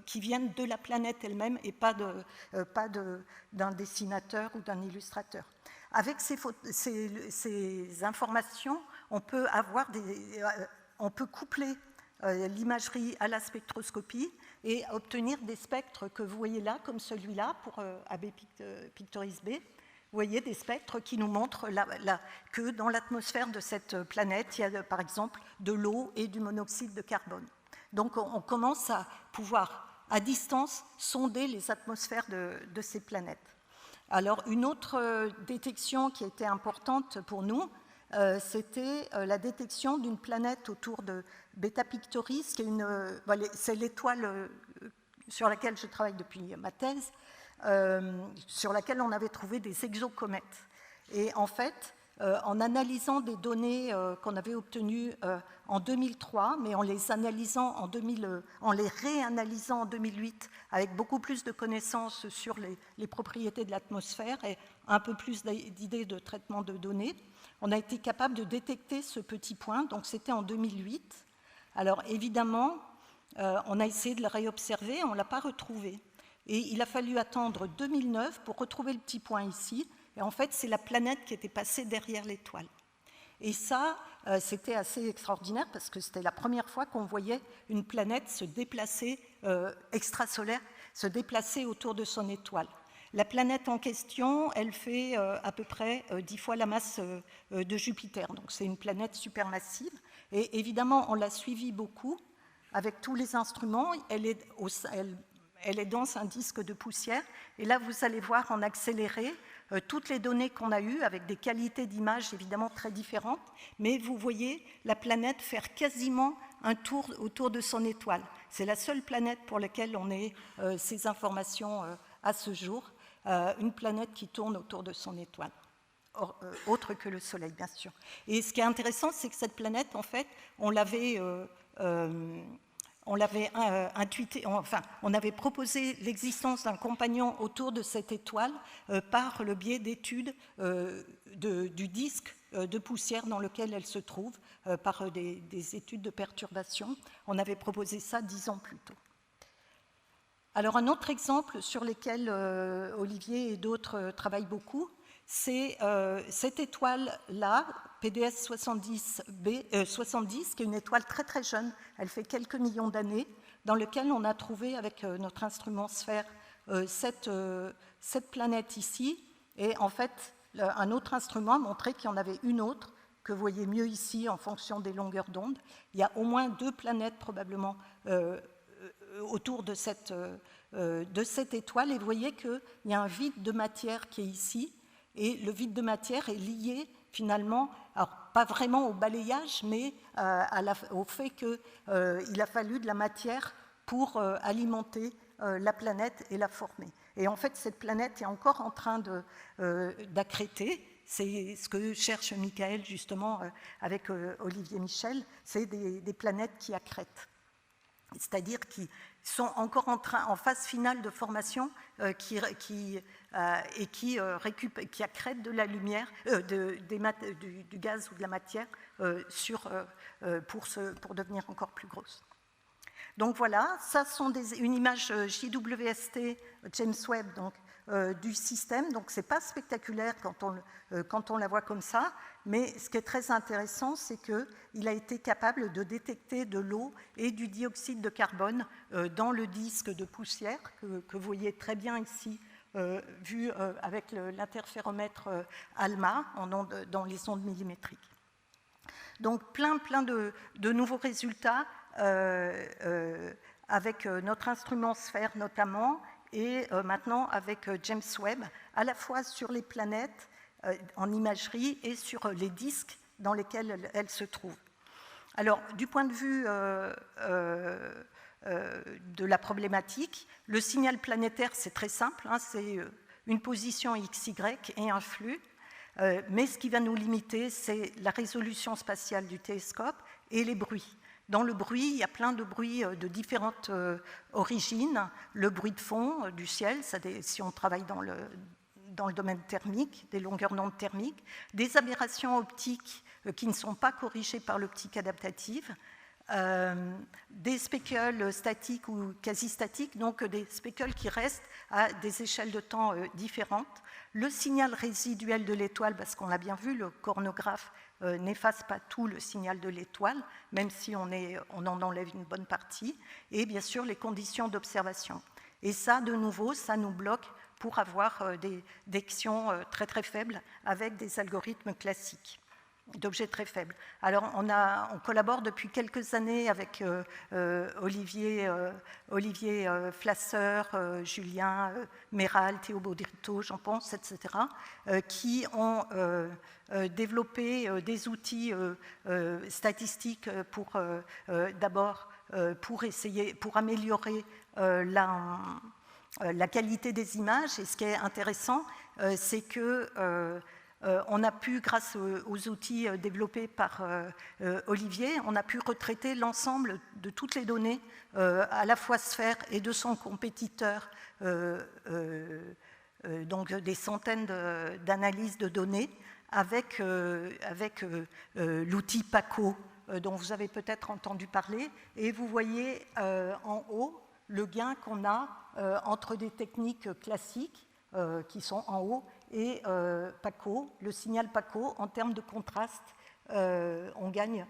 qui viennent de la planète elle-même et pas d'un dessinateur ou d'un illustrateur. Avec ces informations, on peut coupler l'imagerie à la spectroscopie et obtenir des spectres que vous voyez là, comme celui-là pour AB Pictoris B. Vous voyez des spectres qui nous montrent que dans l'atmosphère de cette planète, il y a par exemple de l'eau et du monoxyde de carbone. Donc on commence à pouvoir, à distance, sonder les atmosphères de ces planètes. Alors une autre détection qui était importante pour nous, c'était la détection d'une planète autour de Beta Pictoris, qui est c'est l'étoile sur laquelle je travaille depuis ma thèse, sur laquelle on avait trouvé des exocomètes. Et en fait, en analysant des données qu'on avait obtenues en 2003, mais en les réanalysant en 2008 avec beaucoup plus de connaissances sur les propriétés de l'atmosphère et un peu plus d'idées de traitement de données, on a été capable de détecter ce petit point, donc c'était en 2008. Alors évidemment, on a essayé de le réobserver, on ne l'a pas retrouvé. Et il a fallu attendre 2009 pour retrouver le petit point ici. Et en fait, c'est la planète qui était passée derrière l'étoile. Et ça, c'était assez extraordinaire parce que c'était la première fois qu'on voyait une planète se déplacer, extrasolaire, se déplacer autour de son étoile. La planète en question, elle fait à peu près 10 fois la masse de Jupiter. Donc c'est une planète supermassive. Et évidemment, on l'a suivie beaucoup avec tous les instruments. Elle est dans un disque de poussière. Et là, vous allez voir en accéléré toutes les données qu'on a eues avec des qualités d'image évidemment très différentes. Mais vous voyez la planète faire quasiment un tour autour de son étoile. C'est la seule planète pour laquelle on ait ces informations à ce jour. Une planète qui tourne autour de son étoile. Autre que le Soleil, bien sûr. Et ce qui est intéressant, c'est que cette planète, en fait, on l'avait intuité, enfin, on avait proposé l'existence d'un compagnon autour de cette étoile par le biais d'études du disque de poussière dans lequel elle se trouve, par des études de perturbation. On avait proposé ça 10 ans plus tôt. Alors un autre exemple sur lequel Olivier et d'autres travaillent beaucoup, c'est cette étoile-là, PDS 70, qui est une étoile très très jeune, elle fait quelques millions d'années, dans laquelle on a trouvé avec notre instrument sphère cette planète ici, et en fait un autre instrument a montré qu'il y en avait une autre, que vous voyez mieux ici en fonction des longueurs d'onde. Il y a au moins 2 planètes probablement autour de cette étoile, et vous voyez qu'il y a un vide de matière qui est ici, et le vide de matière est lié finalement, alors pas vraiment au balayage, mais au fait qu'il a fallu de la matière pour alimenter la planète et la former. Et en fait, cette planète est encore en train d'accréter. C'est ce que cherche Michael justement avec Olivier Michel, c'est des planètes qui accrètent. C'est-à-dire qui sont encore en phase finale de formation qui accrètent de la lumière, du gaz ou de la matière pour devenir encore plus grosses. Donc voilà, ça sont une image JWST James Webb donc, du système. Donc c'est pas spectaculaire quand on la voit comme ça, mais ce qui est très intéressant, c'est qu'il a été capable de détecter de l'eau et du dioxyde de carbone dans le disque de poussière que vous voyez très bien ici, vu avec l'interféromètre ALMA dans les ondes millimétriques. Donc plein de nouveaux résultats avec notre instrument sphère notamment, et maintenant avec James Webb, à la fois sur les planètes en imagerie et sur les disques dans lesquels elles se trouvent. Alors, du point de vue de la problématique, le signal planétaire, c'est très simple, hein, c'est une position XY et un flux, mais ce qui va nous limiter, c'est la résolution spatiale du télescope et les bruits. Dans le bruit, il y a plein de bruits de différentes origines. Le bruit de fond du ciel, si on travaille dans le domaine thermique, des longueurs d'onde thermiques, des aberrations optiques qui ne sont pas corrigées par l'optique adaptative, des spécules statiques ou quasi-statiques, donc des spécules qui restent à des échelles de temps différentes, le signal résiduel de l'étoile, parce qu'on l'a bien vu, le cornographe n'efface pas tout le signal de l'étoile, même si on en enlève une bonne partie, et bien sûr les conditions d'observation. Et ça, de nouveau, ça nous bloque pour avoir des détections très très faibles avec des algorithmes classiques d'objets très faibles. Alors on collabore depuis quelques années avec Olivier Flasser, Julien Méral, Théo Baudrito, j'en pense, etc., qui ont développé des outils statistiques pour d'abord pour améliorer la qualité des images. Et ce qui est intéressant, c'est que on a pu, grâce aux outils développés par Olivier, on a pu retraiter l'ensemble de toutes les données, à la fois Sphère et de son compétiteur, donc des centaines d'analyses de données, avec l'outil PACO, dont vous avez peut-être entendu parler. Et vous voyez en haut le gain qu'on a entre des techniques classiques, qui sont en haut, et PACO, le signal PACO, en termes de contraste, on gagne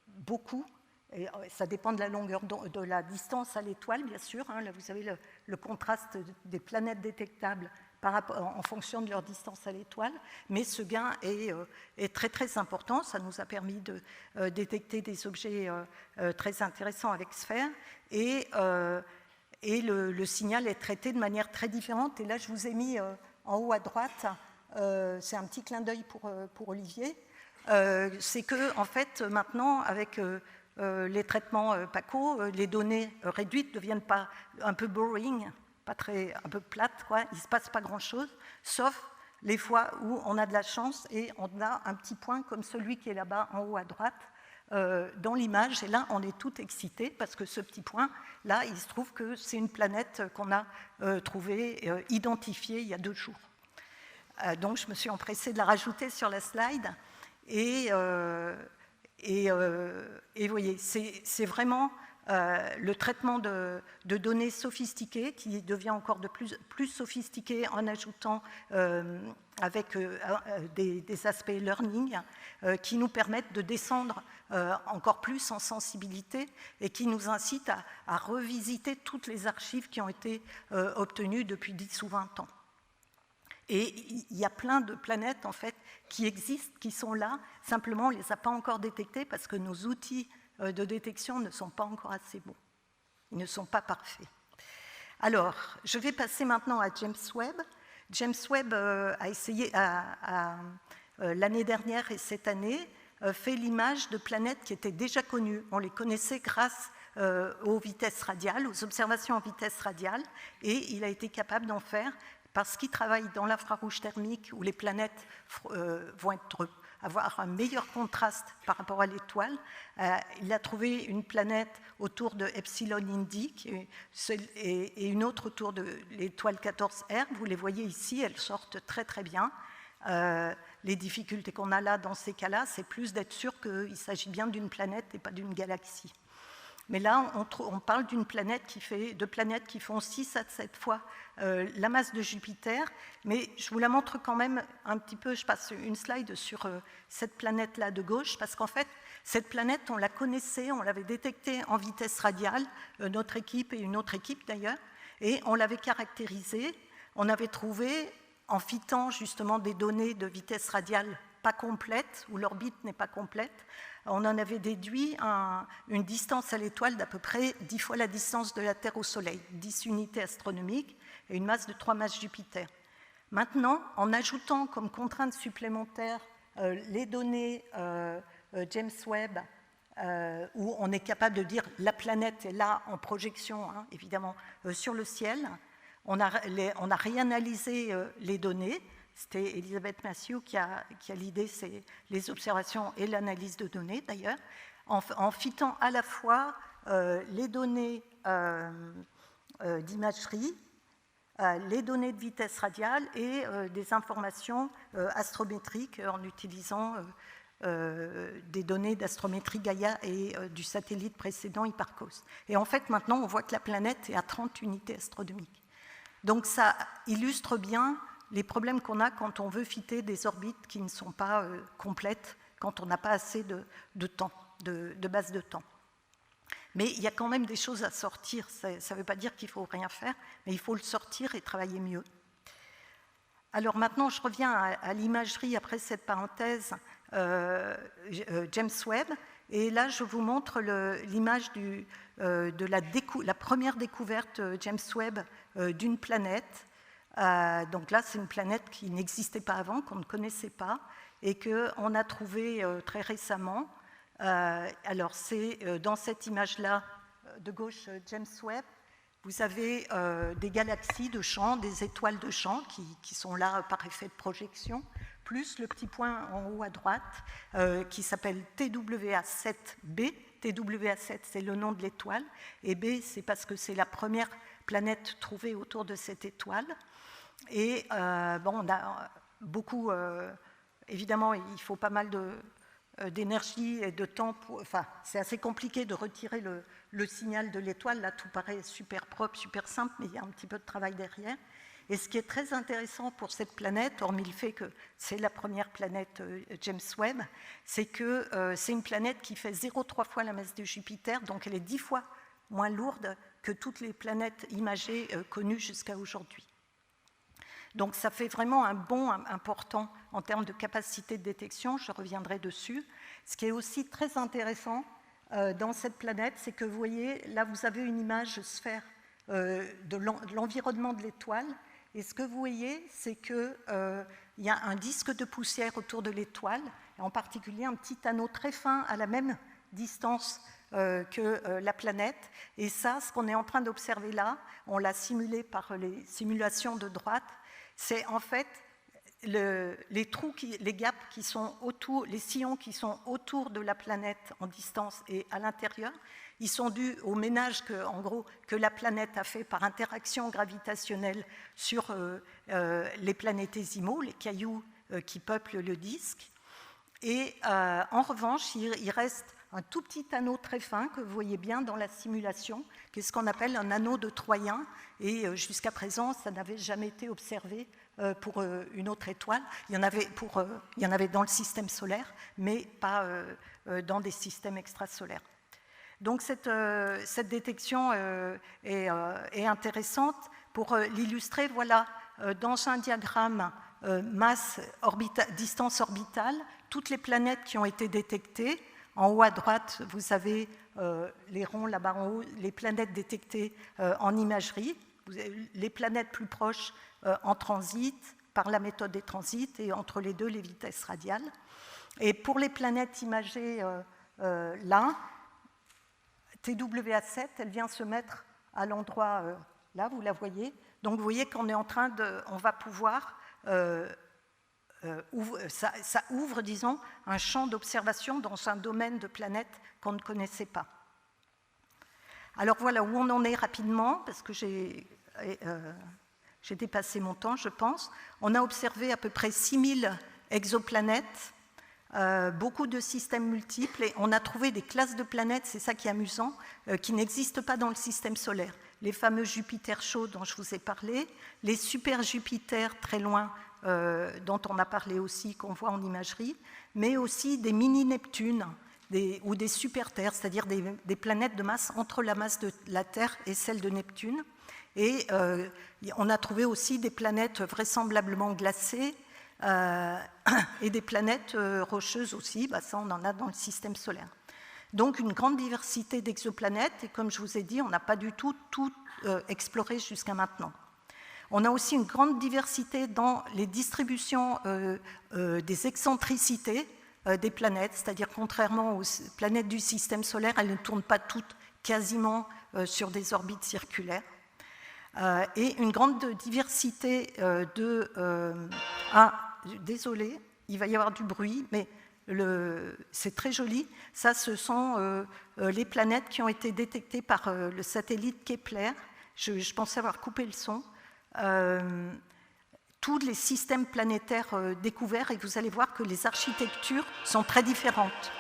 beaucoup. Et ça dépend de la longueur, de la distance à l'étoile, bien sûr. Hein. Là, vous avez le contraste des planètes détectables en fonction de leur distance à l'étoile. Mais ce gain est très, très important. Ça nous a permis de détecter des objets très intéressants avec Sphère. Et le signal est traité de manière très différente. Et là, je vous ai mis en haut à droite, c'est un petit clin d'œil pour Olivier. C'est que, en fait, maintenant, avec les traitements PACO, les données réduites ne deviennent pas un peu boring, un peu plates, quoi. Il ne se passe pas grand-chose, sauf les fois où on a de la chance et on a un petit point comme celui qui est là-bas en haut à droite dans l'image. Et là, on est tout excité parce que ce petit point, là, il se trouve que c'est une planète qu'on a trouvée, identifiée il y a 2 jours. Donc, je me suis empressée de la rajouter sur la slide. Et vous voyez, c'est vraiment le traitement de données sophistiquées qui devient encore de plus sophistiqué en ajoutant avec des aspects learning qui nous permettent de descendre encore plus en sensibilité et qui nous incitent à revisiter toutes les archives qui ont été obtenues depuis 10 ou 20 ans. Et il y a plein de planètes en fait qui existent, qui sont là, simplement on ne les a pas encore détectées parce que nos outils de détection ne sont pas encore assez bons. Ils ne sont pas parfaits. Alors, je vais passer maintenant à James Webb. James Webb a essayé, l'année dernière et cette année, fait l'image de planètes qui étaient déjà connues. On les connaissait grâce aux vitesses radiales, aux observations en vitesse radiale, et il a été capable d'en faire parce qu'il travaille dans l'infrarouge thermique où les planètes vont avoir un meilleur contraste par rapport à l'étoile. Il a trouvé une planète autour de Epsilon Indi et une autre autour de l'étoile 14R. Vous les voyez ici, elles sortent très très bien. Les difficultés qu'on a là dans ces cas-là, c'est plus d'être sûr qu'il s'agit bien d'une planète et pas d'une galaxie. Mais là, on parle de planètes qui font 6 à 7 fois la masse de Jupiter. Mais je vous la montre quand même un petit peu. Je passe une slide sur cette planète-là de gauche, parce qu'en fait, cette planète, on la connaissait, on l'avait détectée en vitesse radiale, notre équipe et une autre équipe d'ailleurs, et on l'avait caractérisée. On avait trouvé, en fitant justement des données de vitesse radiale pas complètes, où l'orbite n'est pas complète, on en avait déduit une distance à l'étoile d'à peu près 10 fois la distance de la Terre au Soleil, 10 unités astronomiques et une masse de 3 masses Jupiter. Maintenant, en ajoutant comme contrainte supplémentaire les données James Webb, où on est capable de dire la planète est là en projection, hein, évidemment, sur le ciel, on a réanalysé les données. C'était Elisabeth Mathieu qui a l'idée, c'est les observations et l'analyse de données d'ailleurs, en fitant à la fois les données d'imagerie, les données de vitesse radiale et des informations astrométriques en utilisant des données d'astrométrie Gaïa et du satellite précédent Hipparcos. Et en fait, maintenant, on voit que la planète est à 30 unités astronomiques. Donc ça illustre bien les problèmes qu'on a quand on veut fitter des orbites qui ne sont pas complètes, quand on n'a pas assez de temps, de base de temps. Mais il y a quand même des choses à sortir. Ça ne veut pas dire qu'il ne faut rien faire, mais il faut le sortir et travailler mieux. Alors maintenant, je reviens à l'imagerie après cette parenthèse James Webb. Et là, je vous montre l'image de la première découverte James Webb d'une planète. Donc là, c'est une planète qui n'existait pas avant, qu'on ne connaissait pas, et qu'on a trouvé très récemment. Alors, c'est dans cette image-là, de gauche, James Webb. Vous avez des galaxies de champ, des étoiles de champ qui sont là par effet de projection, plus le petit point en haut à droite qui s'appelle TWA7b. TWA7, c'est le nom de l'étoile, et B, c'est parce que c'est la première planète trouvée autour de cette étoile. Et bon, on a beaucoup, évidemment, il faut pas mal d'énergie et de temps. Enfin, c'est assez compliqué de retirer le signal de l'étoile. Là, tout paraît super propre, super simple, mais il y a un petit peu de travail derrière. Et ce qui est très intéressant pour cette planète, hormis le fait que c'est la première planète James Webb, c'est que c'est une planète qui fait 0,3 fois la masse de Jupiter, donc elle est 10 fois moins lourde que toutes les planètes imagées connues jusqu'à aujourd'hui. Donc ça fait vraiment un bond important en termes de capacité de détection, je reviendrai dessus. Ce qui est aussi très intéressant dans cette planète, c'est que vous voyez, là vous avez une image sphère de l'environnement de l'étoile, et ce que vous voyez, c'est qu'il y a un disque de poussière autour de l'étoile, et en particulier un petit anneau très fin à la même distance que la planète. Et ça, ce qu'on est en train d'observer là, on l'a simulé par les simulations de droite, c'est en fait les trous, les gaps qui sont autour, les sillons qui sont autour de la planète en distance et à l'intérieur, ils sont dus au ménage que la planète a fait par interaction gravitationnelle sur les planétésimaux, les cailloux qui peuplent le disque. Et en revanche, il reste un tout petit anneau très fin que vous voyez bien dans la simulation, qui est ce qu'on appelle un anneau de Troyen, et jusqu'à présent, ça n'avait jamais été observé pour une autre étoile. Il y en avait dans le système solaire, mais pas dans des systèmes extrasolaires. Donc cette détection est intéressante. Pour l'illustrer, voilà, dans un diagramme distance orbitale, toutes les planètes qui ont été détectées. En haut à droite, vous avez les ronds là-bas en haut, les planètes détectées en imagerie. Vous avez les planètes plus proches en transit, par la méthode des transits, et entre les deux, les vitesses radiales. Et pour les planètes imagées là, TWA7, elle vient se mettre à l'endroit là, vous la voyez. Donc vous voyez qu'on est en train on va pouvoir, ça ouvre, disons, un champ d'observation dans un domaine de planètes qu'on ne connaissait pas. Alors voilà où on en est rapidement, parce que j'ai dépassé mon temps, je pense. On a observé à peu près 6000 exoplanètes, beaucoup de systèmes multiples, et on a trouvé des classes de planètes, c'est ça qui est amusant, qui n'existent pas dans le système solaire. Les fameux Jupiter chauds dont je vous ai parlé, les super Jupiter très loin, dont on a parlé aussi, qu'on voit en imagerie, mais aussi des mini-Neptunes ou des super-Terres, c'est-à-dire des planètes de masse entre la masse de la Terre et celle de Neptune. Et on a trouvé aussi des planètes vraisemblablement glacées et des planètes rocheuses aussi, ça on en a dans le système solaire. Donc une grande diversité d'exoplanètes, et comme je vous ai dit, on n'a pas du tout exploré jusqu'à maintenant. On a aussi une grande diversité dans les distributions des excentricités des planètes, c'est-à-dire contrairement aux planètes du système solaire, elles ne tournent pas toutes quasiment sur des orbites circulaires. Et une grande diversité désolé, il va y avoir du bruit, mais c'est très joli. Ça, ce sont les planètes qui ont été détectées par le satellite Kepler. Je pensais avoir coupé le son. Tous les systèmes planétaires découverts, et vous allez voir que les architectures sont très différentes.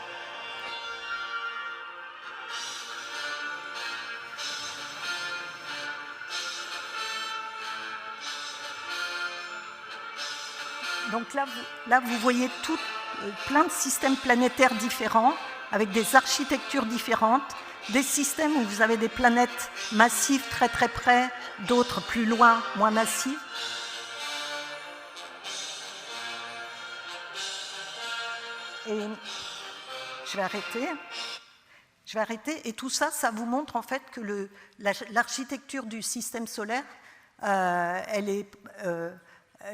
Donc là, vous voyez plein de systèmes planétaires différents, avec des architectures différentes, des systèmes où vous avez des planètes massives très très près, d'autres plus loin, moins massives. Et je vais arrêter. Et tout ça, ça vous montre en fait que l'architecture du système solaire,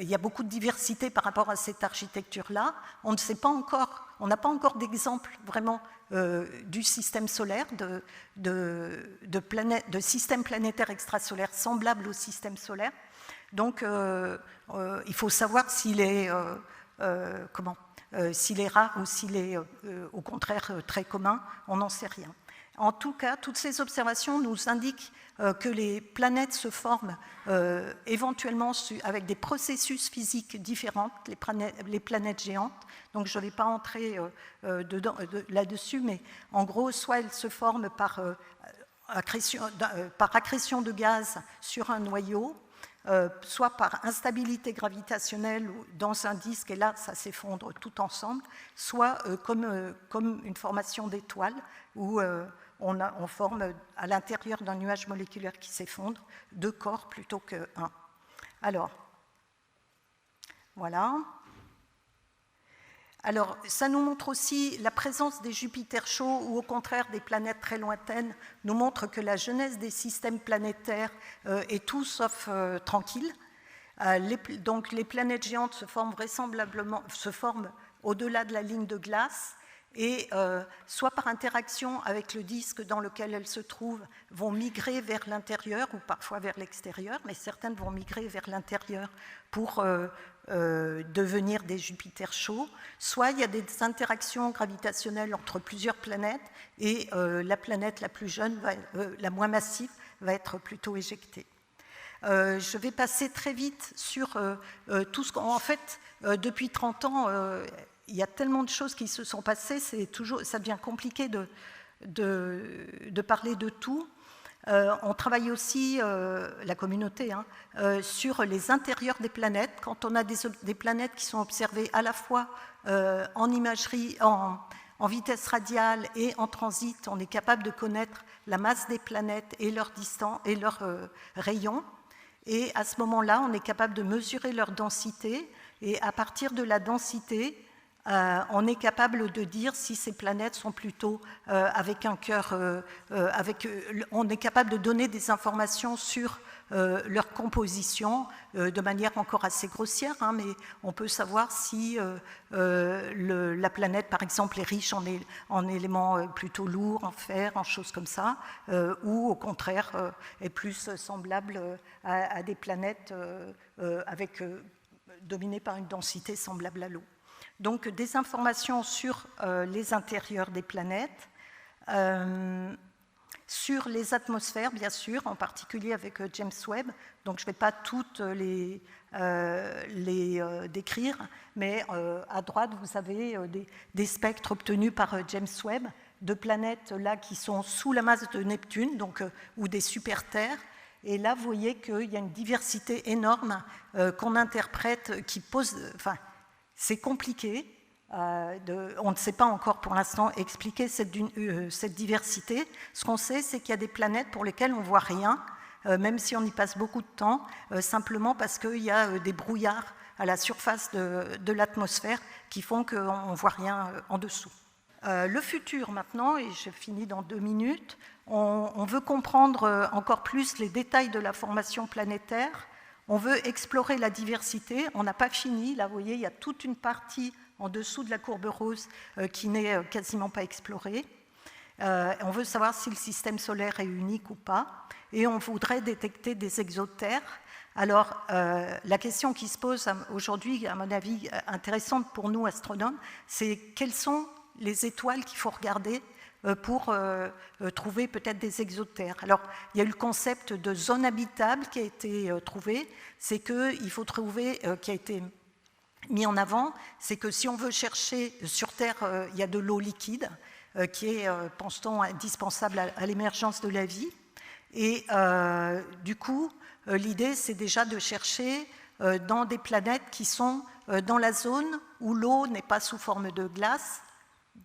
il y a beaucoup de diversité par rapport à cette architecture-là. On ne sait pas encore, on n'a pas encore d'exemple vraiment du système solaire, de systèmes planétaires extrasolaires semblables au système solaire. Donc, il faut savoir s'il est s'il est rare ou s'il est au contraire très commun, on n'en sait rien. En tout cas, toutes ces observations nous indiquent que les planètes se forment éventuellement avec des processus physiques différents, les planètes géantes. Donc je ne vais pas entrer là-dessus, mais en gros, soit elles se forment par accrétion de gaz sur un noyau, soit par instabilité gravitationnelle dans un disque, et là, ça s'effondre tout ensemble, soit comme une formation d'étoiles, où on forme à l'intérieur d'un nuage moléculaire qui s'effondre 2 corps plutôt que 1. Alors, voilà. Alors, ça nous montre aussi la présence des Jupiters chauds ou au contraire des planètes très lointaines, nous montre que la genèse des systèmes planétaires est tout sauf tranquille. Donc les planètes géantes se forment vraisemblablement au-delà de la ligne de glace et soit par interaction avec le disque dans lequel elles se trouvent, vont migrer vers l'intérieur ou parfois vers l'extérieur, mais certaines vont migrer vers l'intérieur pour devenir des Jupiters chauds, soit il y a des interactions gravitationnelles entre plusieurs planètes et la planète la plus jeune, la moins massive, va être plutôt éjectée. Je vais passer très vite sur tout ce qu'en fait, depuis 30 ans, il y a tellement de choses qui se sont passées, ça devient compliqué de parler de tout. On travaille aussi, la communauté, sur les intérieurs des planètes. Quand on a des planètes qui sont observées à la fois en imagerie, en vitesse radiale et en transit, on est capable de connaître la masse des planètes et leur distance et leur rayon. Et à ce moment-là, on est capable de mesurer leur densité. Et à partir de la densité, on est capable de dire si ces planètes sont plutôt avec un cœur, on est capable de donner des informations sur leur composition de manière encore assez grossière, mais on peut savoir si la planète, par exemple, est riche en éléments plutôt lourds, en fer, en choses comme ça, ou au contraire est plus semblable à des planètes dominées par une densité semblable à l'eau. Donc des informations sur les intérieurs des planètes, sur les atmosphères bien sûr, en particulier avec James Webb. Donc je ne vais pas toutes les décrire, mais à droite vous avez des spectres obtenus par James Webb de planètes là qui sont sous la masse de Neptune, donc, ou des super-terres. Et là vous voyez qu'il y a une diversité énorme qu'on interprète, qui pose... C'est compliqué, on ne sait pas encore pour l'instant expliquer cette diversité. Ce qu'on sait, c'est qu'il y a des planètes pour lesquelles on ne voit rien, même si on y passe beaucoup de temps, simplement parce qu'il y a des brouillards à la surface de l'atmosphère qui font qu'on ne voit rien en dessous. Le futur maintenant, et je finis dans 2 minutes, on veut comprendre encore plus les détails de la formation planétaire. On veut explorer la diversité, on n'a pas fini, là vous voyez, il y a toute une partie en dessous de la courbe rose qui n'est quasiment pas explorée. On veut savoir si le système solaire est unique ou pas, et on voudrait détecter des exotères. Alors, la question qui se pose aujourd'hui, à mon avis intéressante pour nous astronomes, c'est quelles sont les étoiles qu'il faut regarder pour trouver peut-être des exotères. Alors, il y a eu le concept de zone habitable qui a été trouvé, c'est qu'il faut trouver, qui a été mis en avant, c'est que si on veut chercher sur Terre, il y a de l'eau liquide, qui est, pense-t-on, indispensable à l'émergence de la vie. Et du coup, l'idée, c'est déjà de chercher dans des planètes qui sont dans la zone où l'eau n'est pas sous forme de glace,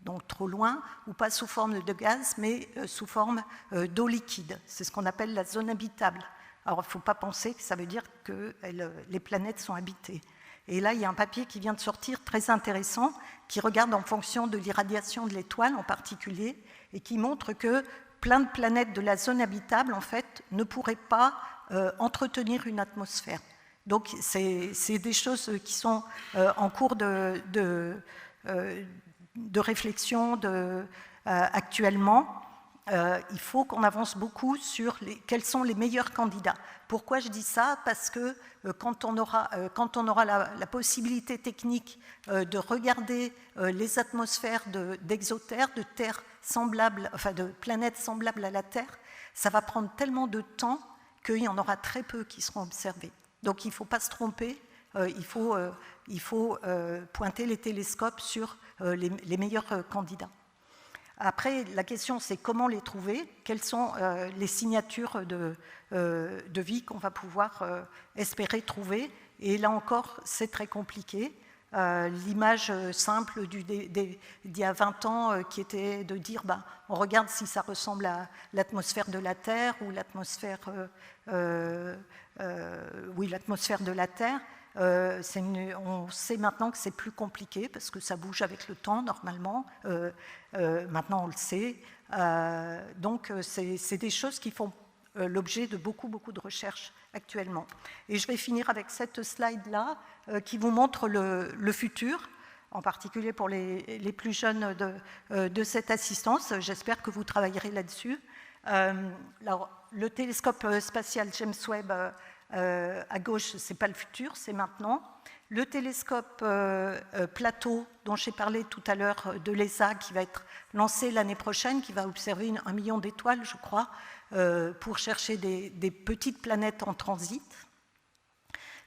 donc trop loin, ou pas sous forme de gaz, mais sous forme d'eau liquide. C'est ce qu'on appelle la zone habitable. Alors, il ne faut pas penser que ça veut dire que les planètes sont habitées. Et là, il y a un papier qui vient de sortir, très intéressant, qui regarde en fonction de l'irradiation de l'étoile en particulier, et qui montre que plein de planètes de la zone habitable, en fait, ne pourraient pas entretenir une atmosphère. Donc, c'est des choses qui sont en cours de réflexion actuellement. Il faut qu'on avance beaucoup sur quels sont les meilleurs candidats. Pourquoi je dis ça? Parce que quand on aura la possibilité technique de regarder les atmosphères d'exotères, de terres semblables, enfin de planètes semblables à la Terre, ça va prendre tellement de temps qu'il y en aura très peu qui seront observés. Donc il ne faut pas se tromper, il faut pointer les télescopes sur les meilleurs candidats. Après, la question, c'est comment les trouver, quelles sont les signatures de vie qu'on va pouvoir espérer trouver. Et là encore, c'est très compliqué. L'image simple d'il y a 20 ans qui était de dire on regarde si ça ressemble à l'atmosphère de la Terre ou l'atmosphère de la Terre. On sait maintenant que c'est plus compliqué parce que ça bouge avec le temps normalement. Maintenant on le sait. Donc c'est des choses qui font l'objet de beaucoup de recherches actuellement. Et je vais finir avec cette slide-là qui vous montre le futur, en particulier pour les plus jeunes de cette assistance. J'espère que vous travaillerez là-dessus. Alors, le télescope spatial James Webb à gauche, ce n'est pas le futur, c'est maintenant. Le télescope Plateau, dont j'ai parlé tout à l'heure, de l'ESA, qui va être lancé l'année prochaine, qui va observer 1 million d'étoiles, je crois, pour chercher des petites planètes en transit.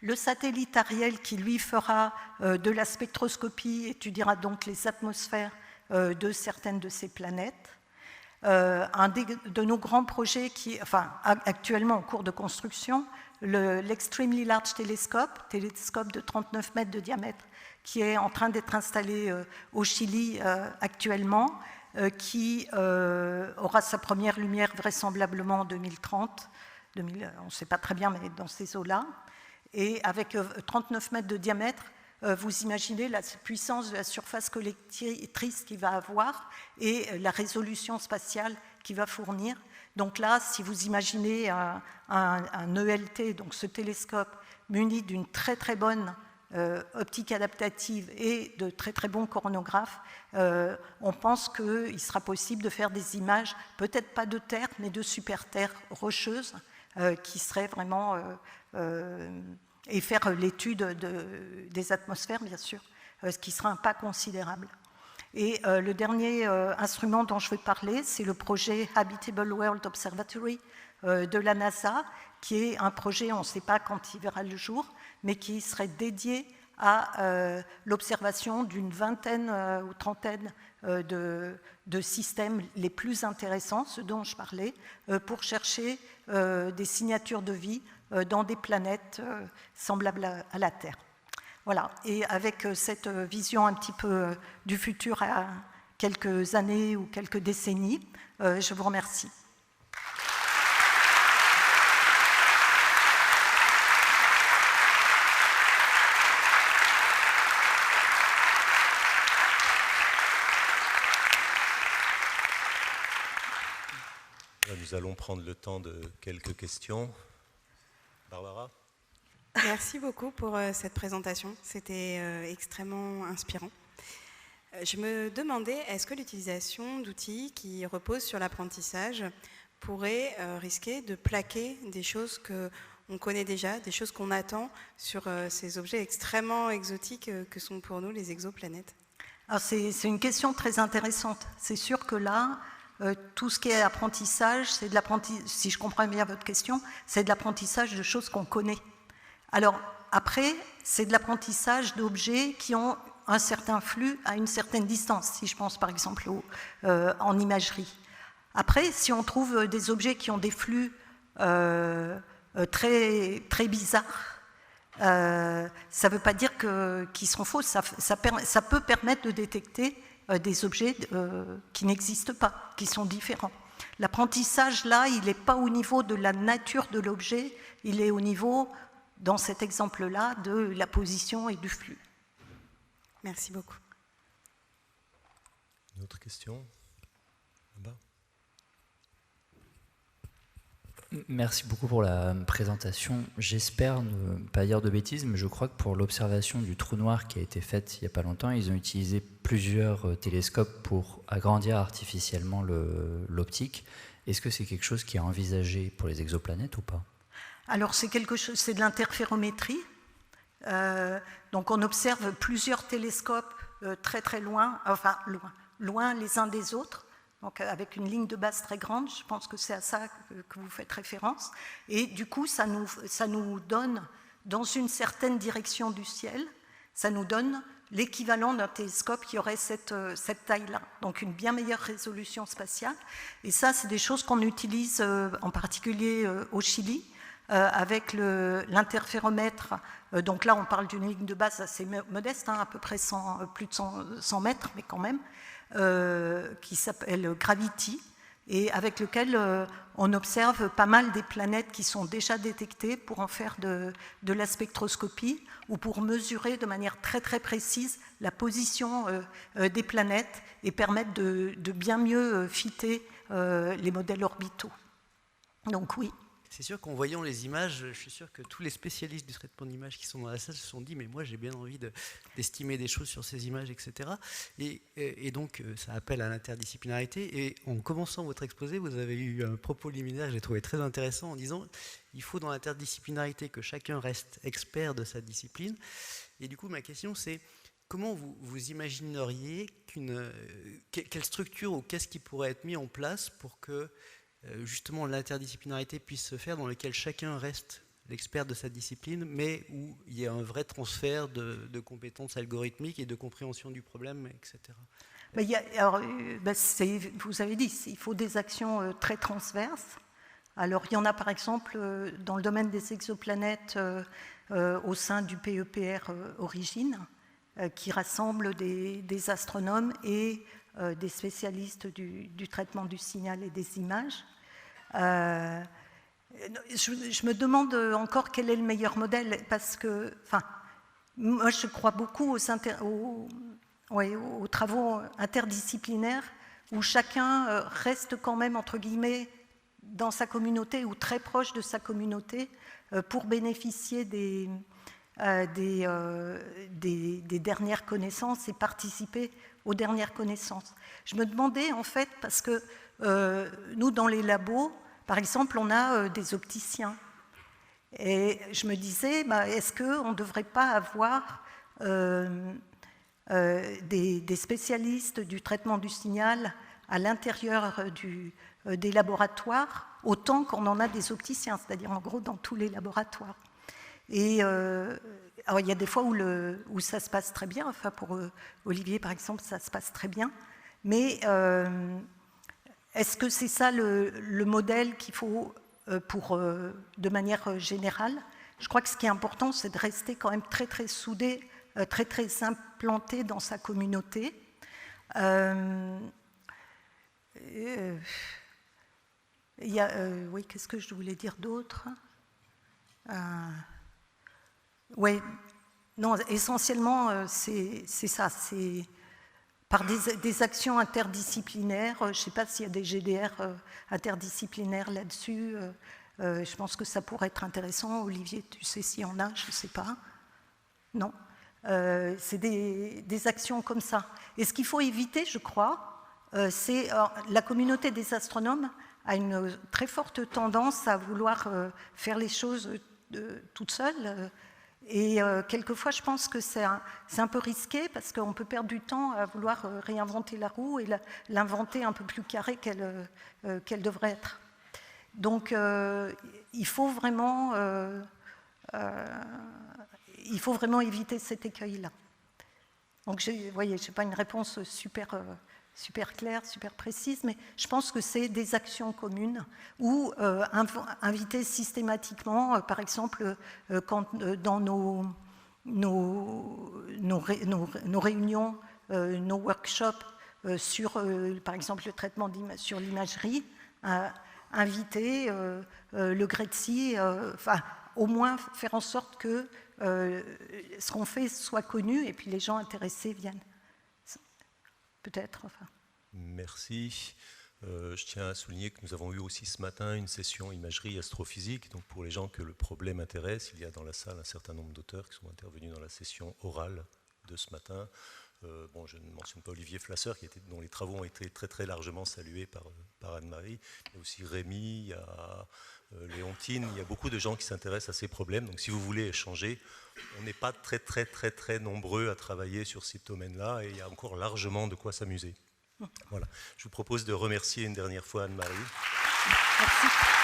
Le satellite Ariel, qui lui fera de la spectroscopie, étudiera donc les atmosphères de certaines de ces planètes. Un de nos grands projets, actuellement en cours de construction, l'Extremely Large Telescope, télescope de 39 mètres de diamètre, qui est en train d'être installé au Chili actuellement, qui aura sa première lumière vraisemblablement en 2030, on ne sait pas très bien, mais dans ces eaux-là. Et avec 39 mètres de diamètre, vous imaginez la puissance de la surface collectrice qu'il va avoir et la résolution spatiale qu'il va fournir. Donc là, si vous imaginez un ELT, donc ce télescope muni d'une très bonne optique adaptative et de très bons coronographes, on pense qu'il sera possible de faire des images, peut-être pas de Terre, mais de super-Terre rocheuses, qui seraient vraiment... et faire l'étude des atmosphères, bien sûr, ce qui sera un pas considérable. Et le dernier instrument dont je vais parler, c'est le projet Habitable World Observatory de la NASA, qui est un projet, on ne sait pas quand il verra le jour, mais qui serait dédié à l'observation d'une vingtaine ou trentaine de systèmes les plus intéressants, ceux dont je parlais, pour chercher des signatures de vie dans des planètes semblables à la Terre. Voilà, et avec cette vision un petit peu du futur à quelques années ou quelques décennies, je vous remercie. Nous allons prendre le temps de quelques questions. Barbara ? Merci beaucoup pour cette présentation, c'était extrêmement inspirant. Je me demandais, est-ce que l'utilisation d'outils qui reposent sur l'apprentissage pourrait risquer de plaquer des choses qu'on connaît déjà, des choses qu'on attend sur ces objets extrêmement exotiques que sont pour nous les exoplanètes? Alors c'est une question très intéressante. C'est sûr que là, tout ce qui est apprentissage, c'est de l'apprentissage, si je comprends bien votre question, c'est de l'apprentissage de choses qu'on connaît. Alors après, c'est de l'apprentissage d'objets qui ont un certain flux à une certaine distance, si je pense par exemple en imagerie. Après, si on trouve des objets qui ont des flux très bizarres, Ça ne veut pas dire qu'ils sont faux, ça peut permettre de détecter des objets qui n'existent pas, qui sont différents. L'apprentissage, là, il n'est pas au niveau de la nature de l'objet, il est au niveau, dans cet exemple-là, de la position et du flux. Merci beaucoup. Une autre question ? Là-bas. Merci beaucoup pour la présentation. J'espère ne pas dire de bêtises, mais je crois que pour l'observation du trou noir qui a été faite il n'y a pas longtemps, ils ont utilisé plusieurs télescopes pour agrandir artificiellement l'optique. Est-ce que c'est quelque chose qui est envisagé pour les exoplanètes ou pas? Alors c'est de l'interférométrie. Donc on observe plusieurs télescopes très très loin, enfin loin les uns des autres. Donc avec une ligne de base très grande, je pense que c'est à ça que vous faites référence. Et du coup, ça nous donne, dans une certaine direction du ciel, ça nous donne l'équivalent d'un télescope qui aurait cette taille-là. Donc une bien meilleure résolution spatiale. Et ça, c'est des choses qu'on utilise en particulier au Chili, avec l'interféromètre. Donc là, on parle d'une ligne de base assez modeste, hein, à peu près plus de 100 mètres, mais quand même. Qui s'appelle Gravity et avec lequel on observe pas mal des planètes qui sont déjà détectées pour en faire de la spectroscopie ou pour mesurer de manière très très précise la position des planètes et permettre de bien mieux fitter les modèles orbitaux. Donc oui. C'est sûr qu'en voyant les images, je suis sûr que tous les spécialistes du traitement d'images qui sont dans la salle se sont dit mais moi j'ai bien envie d'estimer des choses sur ces images, etc. Et donc ça appelle à l'interdisciplinarité. Et en commençant votre exposé, vous avez eu un propos liminaire que j'ai trouvé très intéressant en disant il faut dans l'interdisciplinarité que chacun reste expert de sa discipline. Et du coup ma question c'est comment vous imagineriez quelle structure ou qu'est-ce qui pourrait être mis en place pour que justement l'interdisciplinarité puisse se faire dans lequel chacun reste l'expert de sa discipline, mais où il y a un vrai transfert de compétences algorithmiques et de compréhension du problème, etc. Vous avez dit, il faut des actions très transverses. Alors il y en a par exemple dans le domaine des exoplanètes au sein du PEPR Origine, qui rassemble des astronomes et des spécialistes du traitement du signal et des images. Je me demande encore quel est le meilleur modèle, parce que, moi je crois beaucoup aux travaux interdisciplinaires où chacun reste quand même, entre guillemets, dans sa communauté ou très proche de sa communauté pour bénéficier des dernières connaissances et participer aux dernières connaissances. Je me demandais en fait, parce que nous dans les labos, par exemple, on a des opticiens. Et je me disais, est-ce qu'on ne devrait pas avoir des spécialistes du traitement du signal à l'intérieur des laboratoires, autant qu'on en a des opticiens, c'est-à-dire en gros dans tous les laboratoires. Et alors il y a des fois où ça se passe très bien, enfin pour Olivier par exemple ça se passe très bien, mais est-ce que c'est ça le modèle qu'il faut de manière générale? Je crois que ce qui est important c'est de rester quand même très très soudé, très très implanté dans sa communauté. Oui, qu'est-ce que je voulais dire d'autre? Oui, non, essentiellement, c'est ça, c'est par des actions interdisciplinaires. Je ne sais pas s'il y a des GDR interdisciplinaires là-dessus. Je pense que ça pourrait être intéressant. Olivier, tu sais s'il y en a, je ne sais pas. Non, c'est des actions comme ça. Et ce qu'il faut éviter, je crois, c'est la communauté des astronomes a une très forte tendance à vouloir faire les choses toute seule. Et quelquefois, je pense que c'est un peu risqué parce qu'on peut perdre du temps à vouloir réinventer la roue et l'inventer un peu plus carrée qu'elle devrait être. Donc, il faut vraiment éviter cet écueil-là. Donc, vous voyez, je n'ai pas une réponse super super claires, super précises, mais je pense que c'est des actions communes ou inviter systématiquement, par exemple, quand, dans nos réunions, nos workshops sur, par exemple, le traitement sur l'imagerie, inviter le GRETSI, enfin, au moins faire en sorte que ce qu'on fait soit connu et puis les gens intéressés viennent. Peut-être. Enfin. Merci. Je tiens à souligner que nous avons eu aussi ce matin une session imagerie astrophysique. Donc pour les gens que le problème intéresse, il y a dans la salle un certain nombre d'auteurs qui sont intervenus dans la session orale de ce matin. Bon, je ne mentionne pas Olivier Flasser, dont les travaux ont été très très largement salués par Anne-Marie. Il y a aussi Rémi, il y a Léontine, il y a beaucoup de gens qui s'intéressent à ces problèmes. Donc si vous voulez échanger, on n'est pas très nombreux à travailler sur ces domaines-là et il y a encore largement de quoi s'amuser. Voilà. Je vous propose de remercier une dernière fois Anne-Marie. Merci.